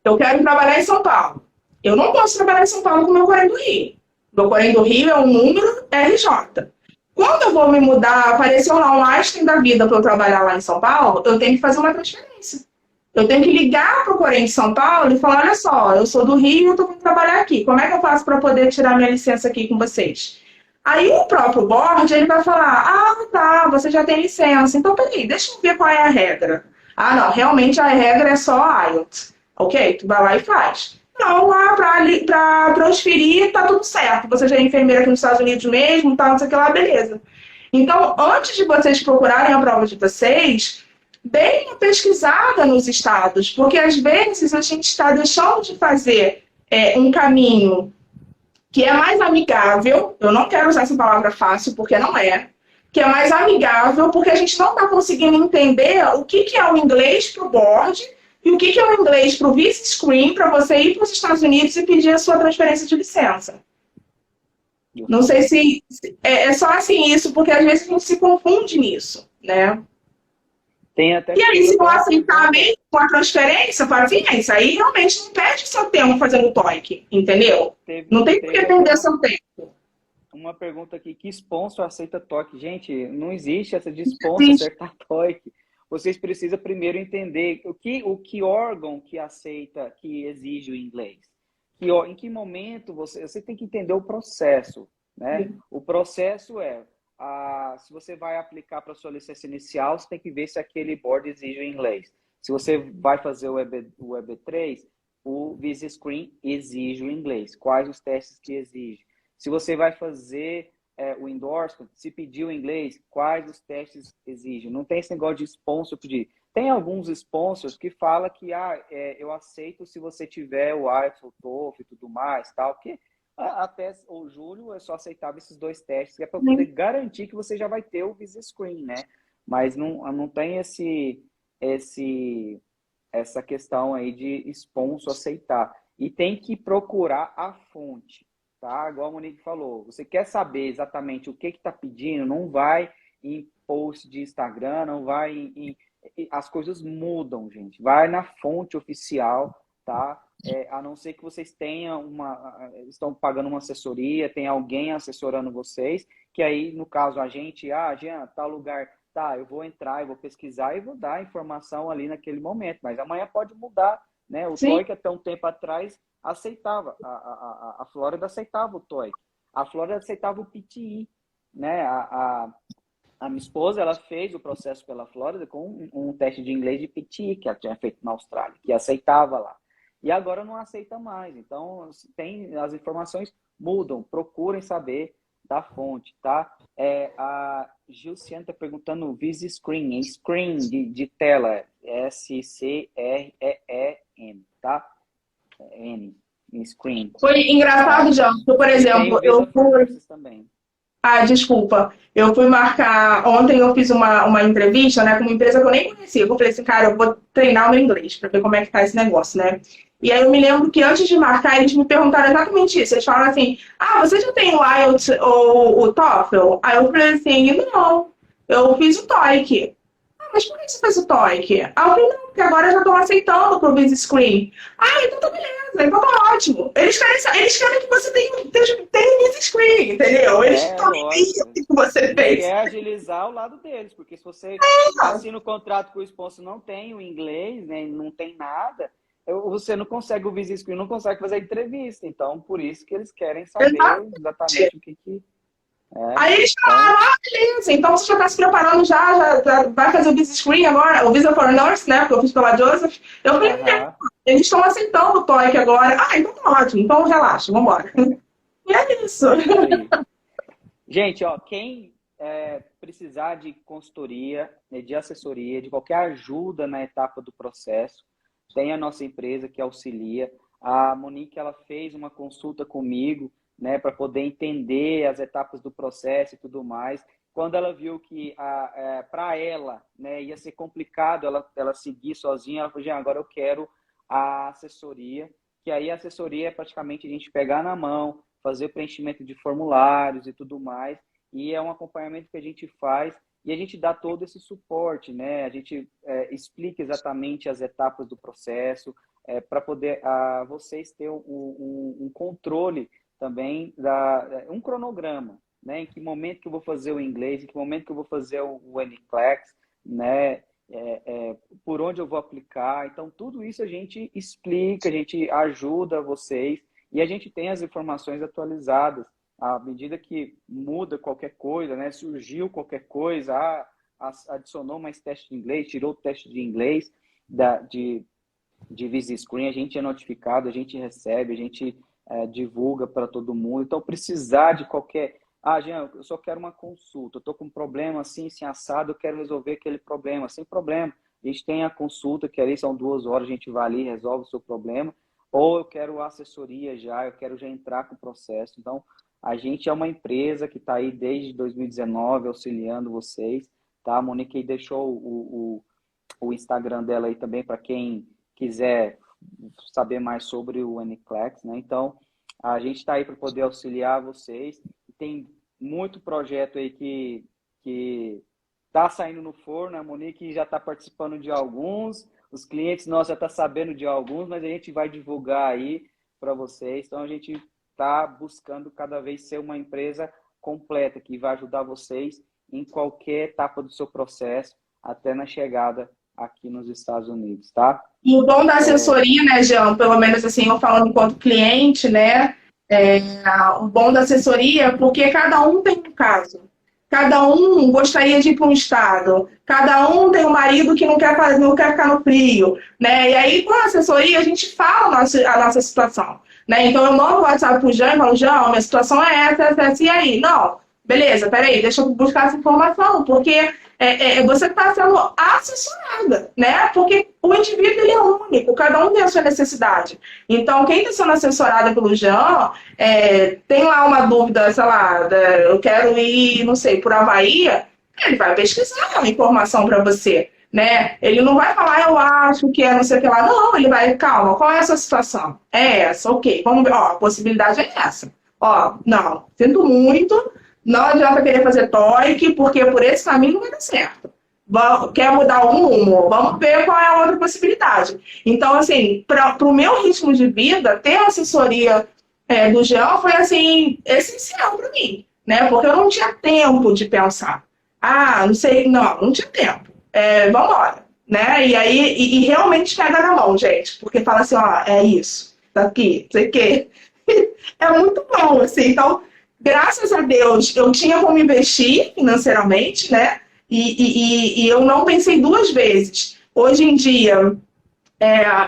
eu quero trabalhar em São Paulo. Eu não posso trabalhar em São Paulo com o meu Corém do Rio. Meu Corém do Rio é um número RJ. Quando eu vou me mudar, apareceu lá um Einstein da vida para eu trabalhar lá em São Paulo, eu tenho que fazer uma transferência. Eu tenho que ligar para o Corém de São Paulo e falar, olha só, eu sou do Rio e eu estou vindo trabalhar aqui. Como é que eu faço para poder tirar minha licença aqui com vocês? Aí o próprio board, ele vai falar, tá, você já tem licença. Então, peraí, deixa eu ver qual é a regra. Não, realmente a regra é só a IELTS. Ok? Tu vai lá e faz. Não, para transferir, tá tudo certo. Você já é enfermeira aqui nos Estados Unidos mesmo, tá, não sei o que lá, beleza. Então, antes de vocês procurarem a prova de vocês, deem uma pesquisada nos estados, porque às vezes a gente está deixando de fazer um caminho que é mais amigável, eu não quero usar essa palavra fácil, porque não é, que é mais amigável, porque a gente não está conseguindo entender o que é o inglês para o board e o que é o inglês para o Visa Screen, para você ir para os Estados Unidos e pedir a sua transferência de licença. Não sei se é só assim isso, porque às vezes a gente se confunde nisso, né? Tem até e aí, se não aceitar mesmo com a transferência, fala assim, isso aí realmente não perde seu tempo fazendo o TOEIC, entendeu? Não tem por que perder seu tempo. uma pergunta aqui, que sponsor aceita TOEIC? Gente, não existe essa de sponsor Existe. acertar TOEIC. Vocês precisam primeiro entender o que órgão que aceita, que exige o inglês. Em que momento você tem que entender o processo, né? O processo se você vai aplicar para a sua licença inicial, você tem que ver se aquele board exige o inglês. Se você vai fazer o EB3, o Visa Screen exige o inglês. Quais os testes que exige? Se você vai fazer o endorsement, se pedir o inglês, quais os testes exigem? Não tem esse negócio de sponsor pedir. Tem alguns sponsors que falam que eu aceito se você tiver o IELTS, o TOEFL e tudo mais, tal, porque até o julho é só aceitável esses dois testes, que é para poder garantir que você já vai ter o Visa Screen, né? Mas não tem essa questão aí de sponsor aceitar. E tem que procurar a fonte, tá? Igual a Monique falou, você quer saber exatamente o que está pedindo, não vai em post de Instagram, não vai as coisas mudam, gente. Vai na fonte oficial, tá? A não ser que vocês tenham estão pagando uma assessoria, tem alguém assessorando vocês, que aí, no caso, a gente, Jean, tal lugar, tá, eu vou entrar, eu vou pesquisar e vou dar a informação ali naquele momento, mas amanhã pode mudar, né? O TOEIC até um tempo atrás aceitava, a Flórida aceitava o TOEIC, a Flórida aceitava o PTE, né? A minha esposa, ela fez o processo pela Flórida com um teste de inglês de PTE que ela tinha feito na Austrália, que aceitava lá. E agora não aceita mais. Então, as informações mudam. Procurem saber da fonte, tá? A Gilciane está perguntando Visa Screen, screen de tela, S-C-R-E-E-N, tá? N, screen. Foi engraçado, já. Por exemplo, eu fui. Também. Desculpa. Eu fui marcar. Ontem eu fiz uma entrevista, né, com uma empresa que eu nem conhecia. Eu falei assim, cara, eu vou treinar o meu inglês para ver como é que tá esse negócio, né? E aí eu me lembro que antes de marcar, eles me perguntaram exatamente isso. Eles falaram assim, você já tem o IELTS ou o TOEFL? Aí eu falei assim, não, eu fiz o TOEIC. Mas por que você fez o TOEIC? Aí eu falei, não, porque agora já estão aceitando pro Visa Screen. Então tá beleza, então tá ótimo. Eles querem que você tenha Visa Screen, entendeu? Eles estão lógico. que você fez. Quer agilizar o lado deles, porque se você assina o contrato com o sponsor, não tem o inglês, né, não tem nada, você não consegue o Visa Screen, não consegue fazer a entrevista. Então, por isso que eles querem saber exatamente o que Aí eles falaram, beleza, então você já está se preparando já vai fazer o Visa Screen agora, o Visa for Nurse, né, porque eu fiz pela Joseph. Eu falei, eles estão aceitando o TOEIC agora. Então tá ótimo, então relaxa, vambora. E é isso. Gente, quem precisar de consultoria, de assessoria, de qualquer ajuda na etapa do processo, tem a nossa empresa que auxilia. A Monique, ela fez uma consulta comigo, né, para poder entender as etapas do processo e tudo mais. Quando ela viu que para ela, né, ia ser complicado ela seguir sozinha, ela falou, agora eu quero a assessoria, que aí a assessoria é praticamente a gente pegar na mão, fazer preenchimento de formulários e tudo mais, e é um acompanhamento que a gente faz e a gente dá todo esse suporte, né? A gente explica exatamente as etapas do processo, para poder vocês terem um controle também, um cronograma, né? Em que momento que eu vou fazer o inglês, em que momento que eu vou fazer o NCLEX, né? Por onde eu vou aplicar. Então, tudo isso a gente explica, a gente ajuda vocês e a gente tem as informações atualizadas. À medida que muda qualquer coisa, né? Surgiu qualquer coisa, adicionou mais teste de inglês, tirou o teste de inglês de Visa Screen, a gente é notificado, a gente recebe, a gente divulga para todo mundo. Então, precisar de qualquer... Jean, eu só quero uma consulta, eu estou com um problema assim, assim, assado, eu quero resolver aquele problema. Sem problema, a gente tem a consulta, que ali são 2 horas, a gente vai ali, resolve o seu problema. Ou eu quero assessoria eu quero já entrar com o processo. Então, a gente é uma empresa que está aí desde 2019 auxiliando vocês, tá? A Monique deixou o Instagram dela aí também para quem quiser saber mais sobre o NCLEX, né? Então, a gente está aí para poder auxiliar vocês. Tem muito projeto aí que está saindo no forno, a Monique já está participando de alguns, os clientes nossos já estão sabendo de alguns, mas a gente vai divulgar aí para vocês. Então, a gente está buscando cada vez ser uma empresa completa que vai ajudar vocês em qualquer etapa do seu processo, até na chegada aqui nos Estados Unidos, tá? E o bom da assessoria, né, Jean, pelo menos assim, eu falando enquanto cliente, né, é, o bom da assessoria é porque cada um tem um caso. Cada um gostaria de ir para um estado. Cada um tem um marido que não quer ficar no frio, né? E aí, com a assessoria, a gente fala a nossa situação, né? Então, eu mando o WhatsApp pro Jean e falo, Jean, minha situação é essa, e aí? Não, beleza, peraí, deixa eu buscar essa informação, porque você está sendo assessorada, né? Porque o indivíduo ele é único, cada um tem a sua necessidade. Então, quem está sendo assessorada pelo Jean, tem lá uma dúvida, sei lá, eu quero ir, não sei, por Havaí, ele vai pesquisar uma informação para você, né? Ele não vai falar, eu acho que é não sei o que lá. Não, ele vai, calma, qual é essa situação? É essa, ok, vamos ver, ó, a possibilidade é essa. Ó, não, sinto muito, não adianta querer fazer TOEIC, porque por esse caminho não vai dar certo. Quer mudar o rumo? Vamos ver qual é a outra possibilidade. Então, assim, para o meu ritmo de vida, ter a assessoria do Jean foi, assim, essencial para mim, né? Porque eu não tinha tempo de pensar. Ah, não sei, não tinha tempo. Vamos embora, né? E aí, e realmente pega na mão, gente, porque fala assim, ó, é isso, tá aqui, não sei o quê. É muito bom, assim, então graças a Deus, eu tinha como investir financeiramente, né? E eu não pensei duas vezes. Hoje em dia,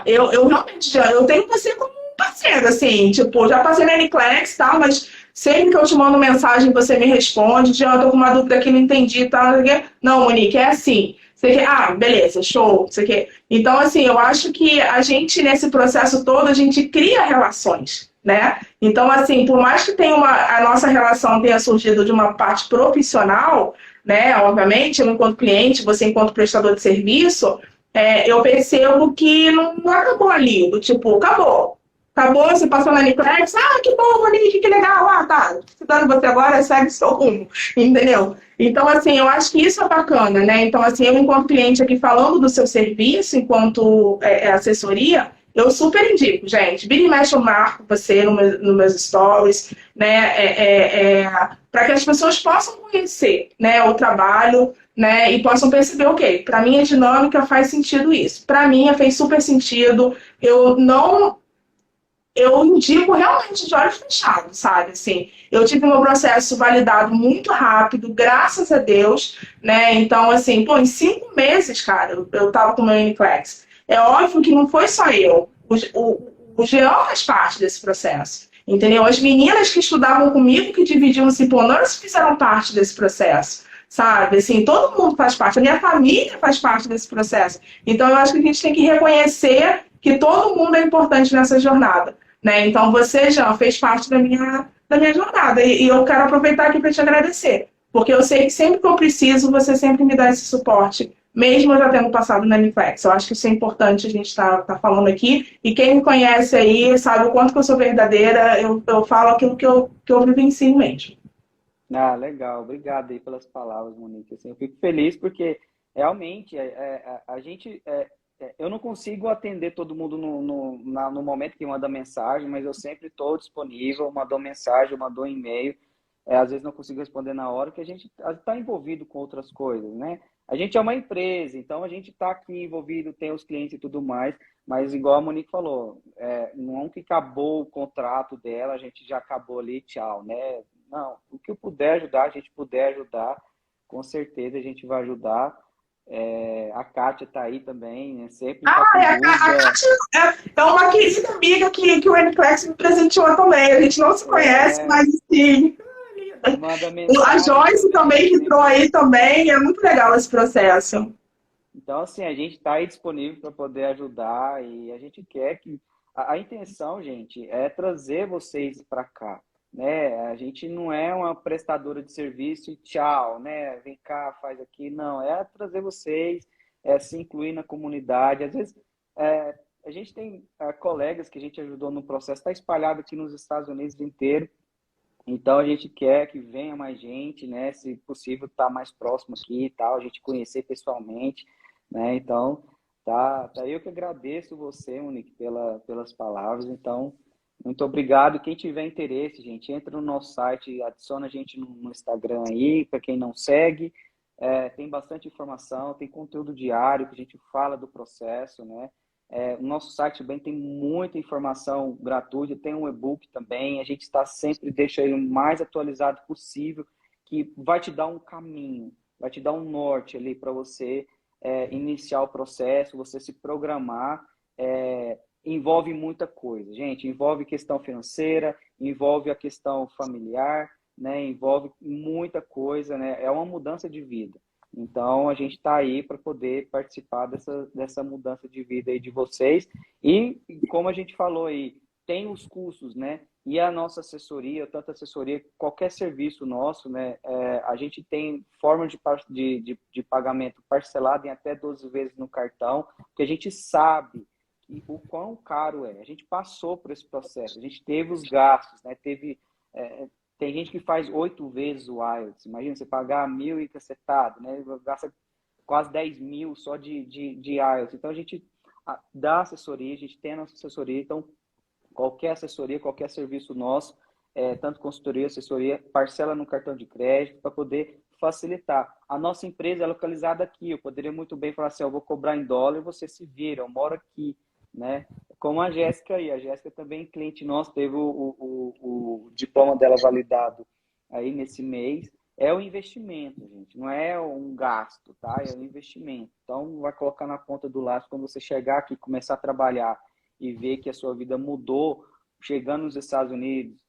eu realmente eu tenho você como um parceiro, assim, tipo, já passei na NCLEX, tá? Mas sempre que eu te mando mensagem, você me responde, já eu tô com uma dúvida que não entendi, tá? Não, Monique, é assim. Você quer, beleza, show, você quer. Então, assim, eu acho que a gente, nesse processo todo, a gente cria relações, né? Então, assim, por mais que a nossa relação tenha surgido de uma parte profissional, né? Obviamente, eu enquanto cliente, você enquanto prestador de serviço, eu percebo que não acabou ali, do tipo, acabou. Acabou, você passou na Niclex, que bom, Monique, que legal, tá, estudando você agora, segue seu rumo, entendeu? Então, assim, eu acho que isso é bacana, né? Então, assim, eu enquanto cliente aqui falando do seu serviço, enquanto assessoria, eu super indico, gente. Vira e mexe, eu marco você nos meus stories, né? Para que as pessoas possam conhecer, né, o trabalho, né, e possam perceber, ok, para mim a dinâmica faz sentido isso. Para mim fez super sentido. Eu indico realmente de olhos fechados, sabe? Assim, eu tive meu processo validado muito rápido, graças a Deus, né? Então, assim, em 5 meses, cara, eu tava com o meu NCLEX. É óbvio que não foi só eu. O Jean faz parte desse processo, entendeu? As meninas que estudavam comigo, que dividiam o Ciponors, fizeram parte desse processo, sabe? Assim, todo mundo faz parte. A minha família faz parte desse processo. Então, eu acho que a gente tem que reconhecer que todo mundo é importante nessa jornada, né? Então, você já fez parte da minha jornada. E eu quero aproveitar aqui para te agradecer. Porque eu sei que sempre que eu preciso, você sempre me dá esse suporte, mesmo eu já tendo passado na NFlex. Eu acho que isso é importante a gente tá falando aqui. E quem me conhece aí sabe o quanto que eu sou verdadeira. Eu falo aquilo que eu vivencio mesmo. Legal. Obrigado aí pelas palavras, Monique. Assim, eu fico feliz porque realmente a gente... eu não consigo atender todo mundo no momento que manda mensagem, mas eu sempre estou disponível, mandou mensagem, mandou e-mail. Às vezes não consigo responder na hora, porque a gente está envolvido com outras coisas, né? A gente é uma empresa, então a gente está aqui envolvido, tem os clientes e tudo mais, mas igual a Monique falou, não que acabou o contrato dela, a gente já acabou ali, tchau, né? Não, o que eu puder ajudar, a gente puder ajudar, com certeza a gente vai ajudar. A Kátia está aí também, né? Sempre está com A dúvida. Kátia é uma querida amiga que o NCLEX me presenteou também. A gente não se conhece, mas sim. Manda A mensagem Joyce também que entrou sempre. aí também. É muito legal esse processo. Então, assim, a gente está aí disponível para poder ajudar e a gente quer que... A intenção, gente, é trazer vocês para cá, né? A gente não é uma prestadora de serviço e tchau, né? Vem cá, faz aqui. Não, é trazer vocês, se incluir na comunidade. Às vezes, a gente tem colegas que a gente ajudou no processo, está espalhado aqui nos Estados Unidos inteiro. Então, a gente quer que venha mais gente, né? Se possível, estar mais próximo aqui e tal, a gente conhecer pessoalmente, né? Então, tá eu que agradeço você, Monique, pelas palavras. Então, Muito obrigado. Quem tiver interesse, gente, entra no nosso site, adiciona a gente no Instagram aí, para quem não segue. Tem bastante informação, tem conteúdo diário que a gente fala do processo, né? O nosso site também tem muita informação gratuita, tem um e-book também, a gente está sempre, deixa ele o mais atualizado possível, que vai te dar um caminho, vai te dar um norte ali para você iniciar o processo, você se programar. Envolve muita coisa, gente, envolve questão financeira, envolve a questão familiar, né? Envolve muita coisa, né? É uma mudança de vida. Então, a gente está aí para poder participar dessa mudança de vida aí de vocês. E, como a gente falou aí, tem os cursos, né? E a nossa assessoria, tanto assessoria, qualquer serviço nosso, né? A gente tem forma de pagamento parcelado em até 12 vezes no cartão, porque a gente sabe o quão caro é. A gente passou por esse processo, a gente teve os gastos, né? Tem gente que faz 8 vezes o IELTS. Imagina você pagar 1.000 e cacetado, né? Gasta quase 10 mil só de IELTS. Então, a gente dá assessoria, a gente tem a nossa assessoria. Então, qualquer assessoria, qualquer serviço nosso, tanto consultoria, assessoria, parcela no cartão de crédito para poder facilitar. A nossa empresa é localizada aqui. Eu poderia muito bem falar assim, eu vou cobrar em dólar e você se vira, eu moro aqui, né? Como a Jéssica aí. A Jéssica também, cliente nosso, teve o diploma dela validado aí nesse mês. É um investimento, gente. Não é um gasto, tá? É um investimento. Então, vai colocar na ponta do lápis quando você chegar aqui, começar a trabalhar e ver que a sua vida mudou, chegando nos Estados Unidos.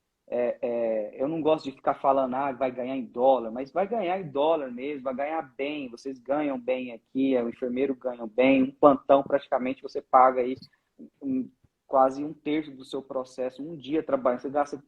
Eu não gosto de ficar falando, vai ganhar em dólar, mas vai ganhar em dólar mesmo, vai ganhar bem. Vocês ganham bem aqui, o enfermeiro ganha bem. Um plantão, praticamente, você paga aí quase 1/3 do seu processo, um dia trabalhando, você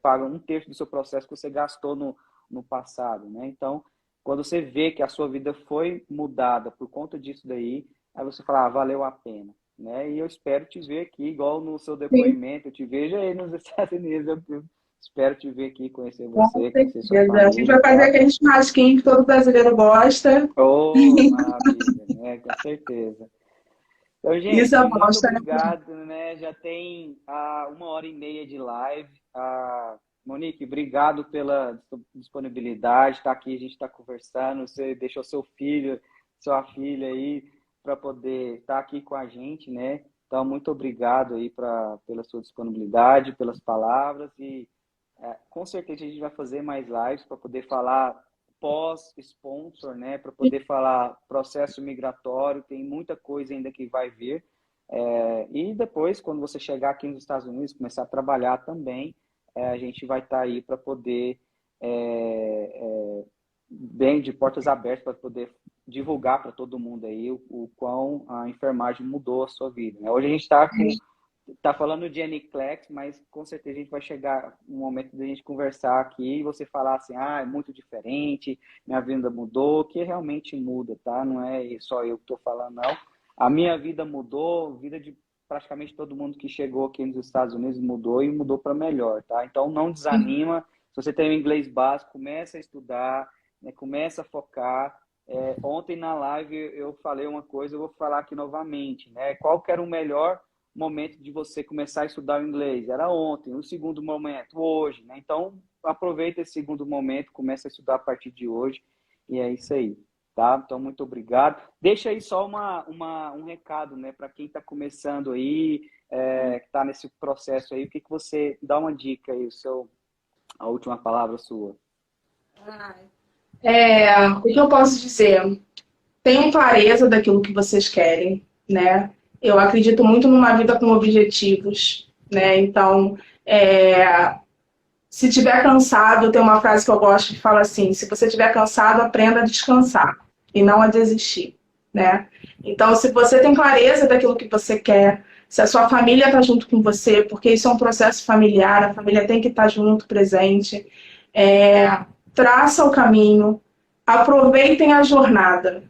paga 1/3 do seu processo que você gastou no passado, né? Então, quando você vê que a sua vida foi mudada por conta disso daí, aí você fala, valeu a pena, né? E eu espero te ver aqui, igual no seu depoimento, eu te vejo aí nos Estados Unidos, eu espero te ver aqui, conhecer você, conhecer sua família. A gente vai fazer aquele churrasquinho que todo brasileiro gosta. Oh, maravilha, né? Com certeza. Então, gente, Isso é muito bosta, obrigado, né? Já tem 1h30 de live. Monique, obrigado pela disponibilidade, tá aqui, a gente está conversando, você deixou seu filho, sua filha aí para poder estar aqui com a gente, né? Então, muito obrigado aí pela sua disponibilidade, pelas palavras e com certeza a gente vai fazer mais lives para poder falar pós-sponsor, né? Para poder falar processo migratório, tem muita coisa ainda que vai vir. E depois, quando você chegar aqui nos Estados Unidos, começar a trabalhar também, a gente vai estar aí para poder, bem de portas abertas, para poder divulgar para todo mundo aí o quão a enfermagem mudou a sua vida, né? Hoje a gente está falando de NCLEX, mas com certeza a gente vai chegar um momento de a gente conversar aqui e você falar assim, é muito diferente, minha vida mudou, que realmente muda, tá? Não é só eu que estou falando, não. A minha vida mudou, a vida de praticamente todo mundo que chegou aqui nos Estados Unidos mudou e mudou para melhor, tá? Então não desanima, se você tem um inglês básico, começa a estudar, né? Começa a focar. Ontem na live eu falei uma coisa, eu vou falar aqui novamente, né? Qual que era o melhor momento de você começar a estudar o inglês? Era ontem. O segundo momento, hoje, né? Então, aproveita esse segundo momento, começa a estudar a partir de hoje, e é isso aí, tá? Então, muito obrigado. Deixa aí só um recado, né, para quem está começando aí, que está nesse processo aí, o que você dá uma dica aí, a última palavra sua. O que eu posso dizer? Tenham clareza daquilo que vocês querem, né? Eu acredito muito numa vida com objetivos, né? Então, se tiver cansado, tem uma frase que eu gosto que fala assim, se você estiver cansado, aprenda a descansar e não a desistir, né? Então, se você tem clareza daquilo que você quer, se a sua família está junto com você, porque isso é um processo familiar, a família tem que estar junto, presente, traça o caminho, aproveitem a jornada,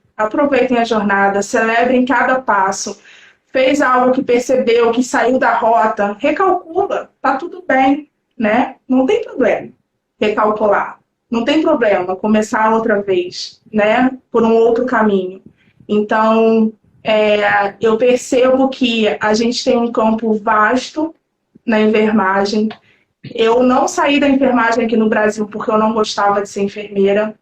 celebrem cada passo. Fez algo que percebeu, que saiu da rota, recalcula, tá tudo bem, né? Não tem problema recalcular, não tem problema começar outra vez, né? Por um outro caminho. Então, eu percebo que a gente tem um campo vasto, na enfermagem. Eu não saí da enfermagem aqui no Brasil porque eu não gostava de ser enfermeira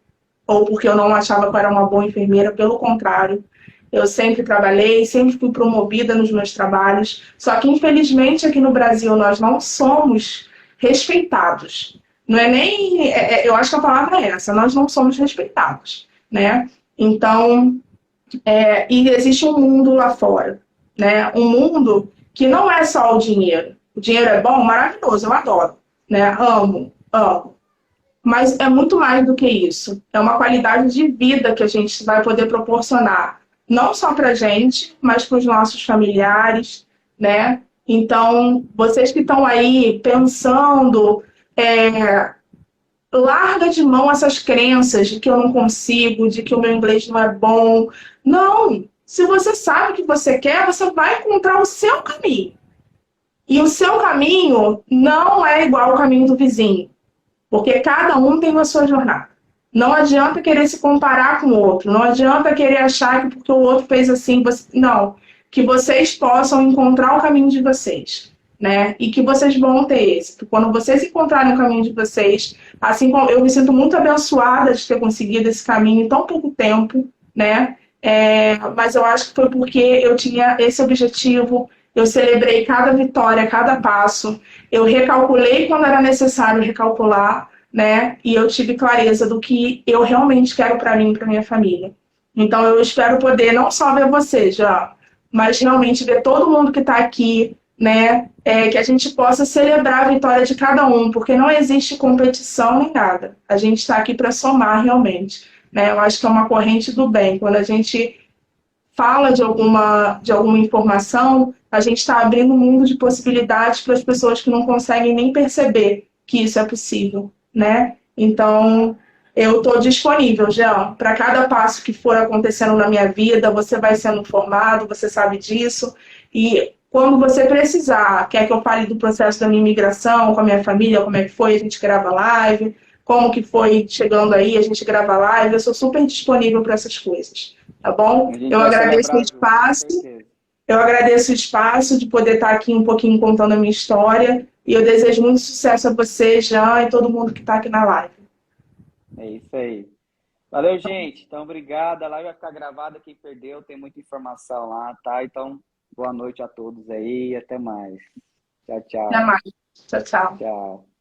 ou porque eu não achava que eu era uma boa enfermeira, pelo contrário. Eu sempre trabalhei, sempre fui promovida nos meus trabalhos, só que infelizmente aqui no Brasil nós não somos respeitados. Não é nem, eu acho que a palavra é essa, nós não somos respeitados, né? Então, e existe um mundo lá fora, né? Um mundo que não é só o dinheiro. O dinheiro é bom, maravilhoso, eu adoro, né? Amo, amo. Mas é muito mais do que isso. É uma qualidade de vida que a gente vai poder proporcionar, não só para a gente, mas para os nossos familiares, né? Então, vocês que estão aí pensando, larga de mão essas crenças de que eu não consigo, de que o meu inglês não é bom. Não! Se você sabe o que você quer, você vai encontrar o seu caminho. E o seu caminho não é igual ao caminho do vizinho, porque cada um tem a sua jornada. Não adianta querer se comparar com o outro, não adianta querer achar que porque o outro fez assim, você... não. Que vocês possam encontrar o caminho de vocês, né? E que vocês vão ter êxito. Quando vocês encontrarem o caminho de vocês, assim como eu me sinto muito abençoada de ter conseguido esse caminho em tão pouco tempo, né? Mas eu acho que foi porque eu tinha esse objetivo, eu celebrei cada vitória, cada passo, eu recalculei quando era necessário recalcular, né? E eu tive clareza do que eu realmente quero para mim e para minha família. Então eu espero poder não só ver você, já, mas realmente ver todo mundo que está aqui, né? Que a gente possa celebrar a vitória de cada um, porque não existe competição nem nada. A gente está aqui para somar realmente, né? Eu acho que é uma corrente do bem. Quando a gente fala de alguma informação, a gente está abrindo um mundo de possibilidades para as pessoas que não conseguem nem perceber que isso é possível, né? Então, eu estou disponível, Jean, para cada passo que for acontecendo na minha vida, você vai sendo formado, você sabe disso, e quando você precisar, quer que eu fale do processo da minha imigração, com a minha família, como é que foi, a gente grava live, como que foi chegando aí, a gente grava live, eu sou super disponível para essas coisas, tá bom? A gente vai celebrar junto, com certeza. Eu agradeço o espaço de poder estar aqui um pouquinho contando a minha história e eu desejo muito sucesso a você, Jean, e todo mundo que está aqui na live. É isso aí. Valeu, gente. Então, obrigado. A live vai ficar gravada. Quem perdeu, tem muita informação lá, tá? Então, boa noite a todos aí e até mais. Tchau, Até tchau. mais. Tchau, tchau. Tchau.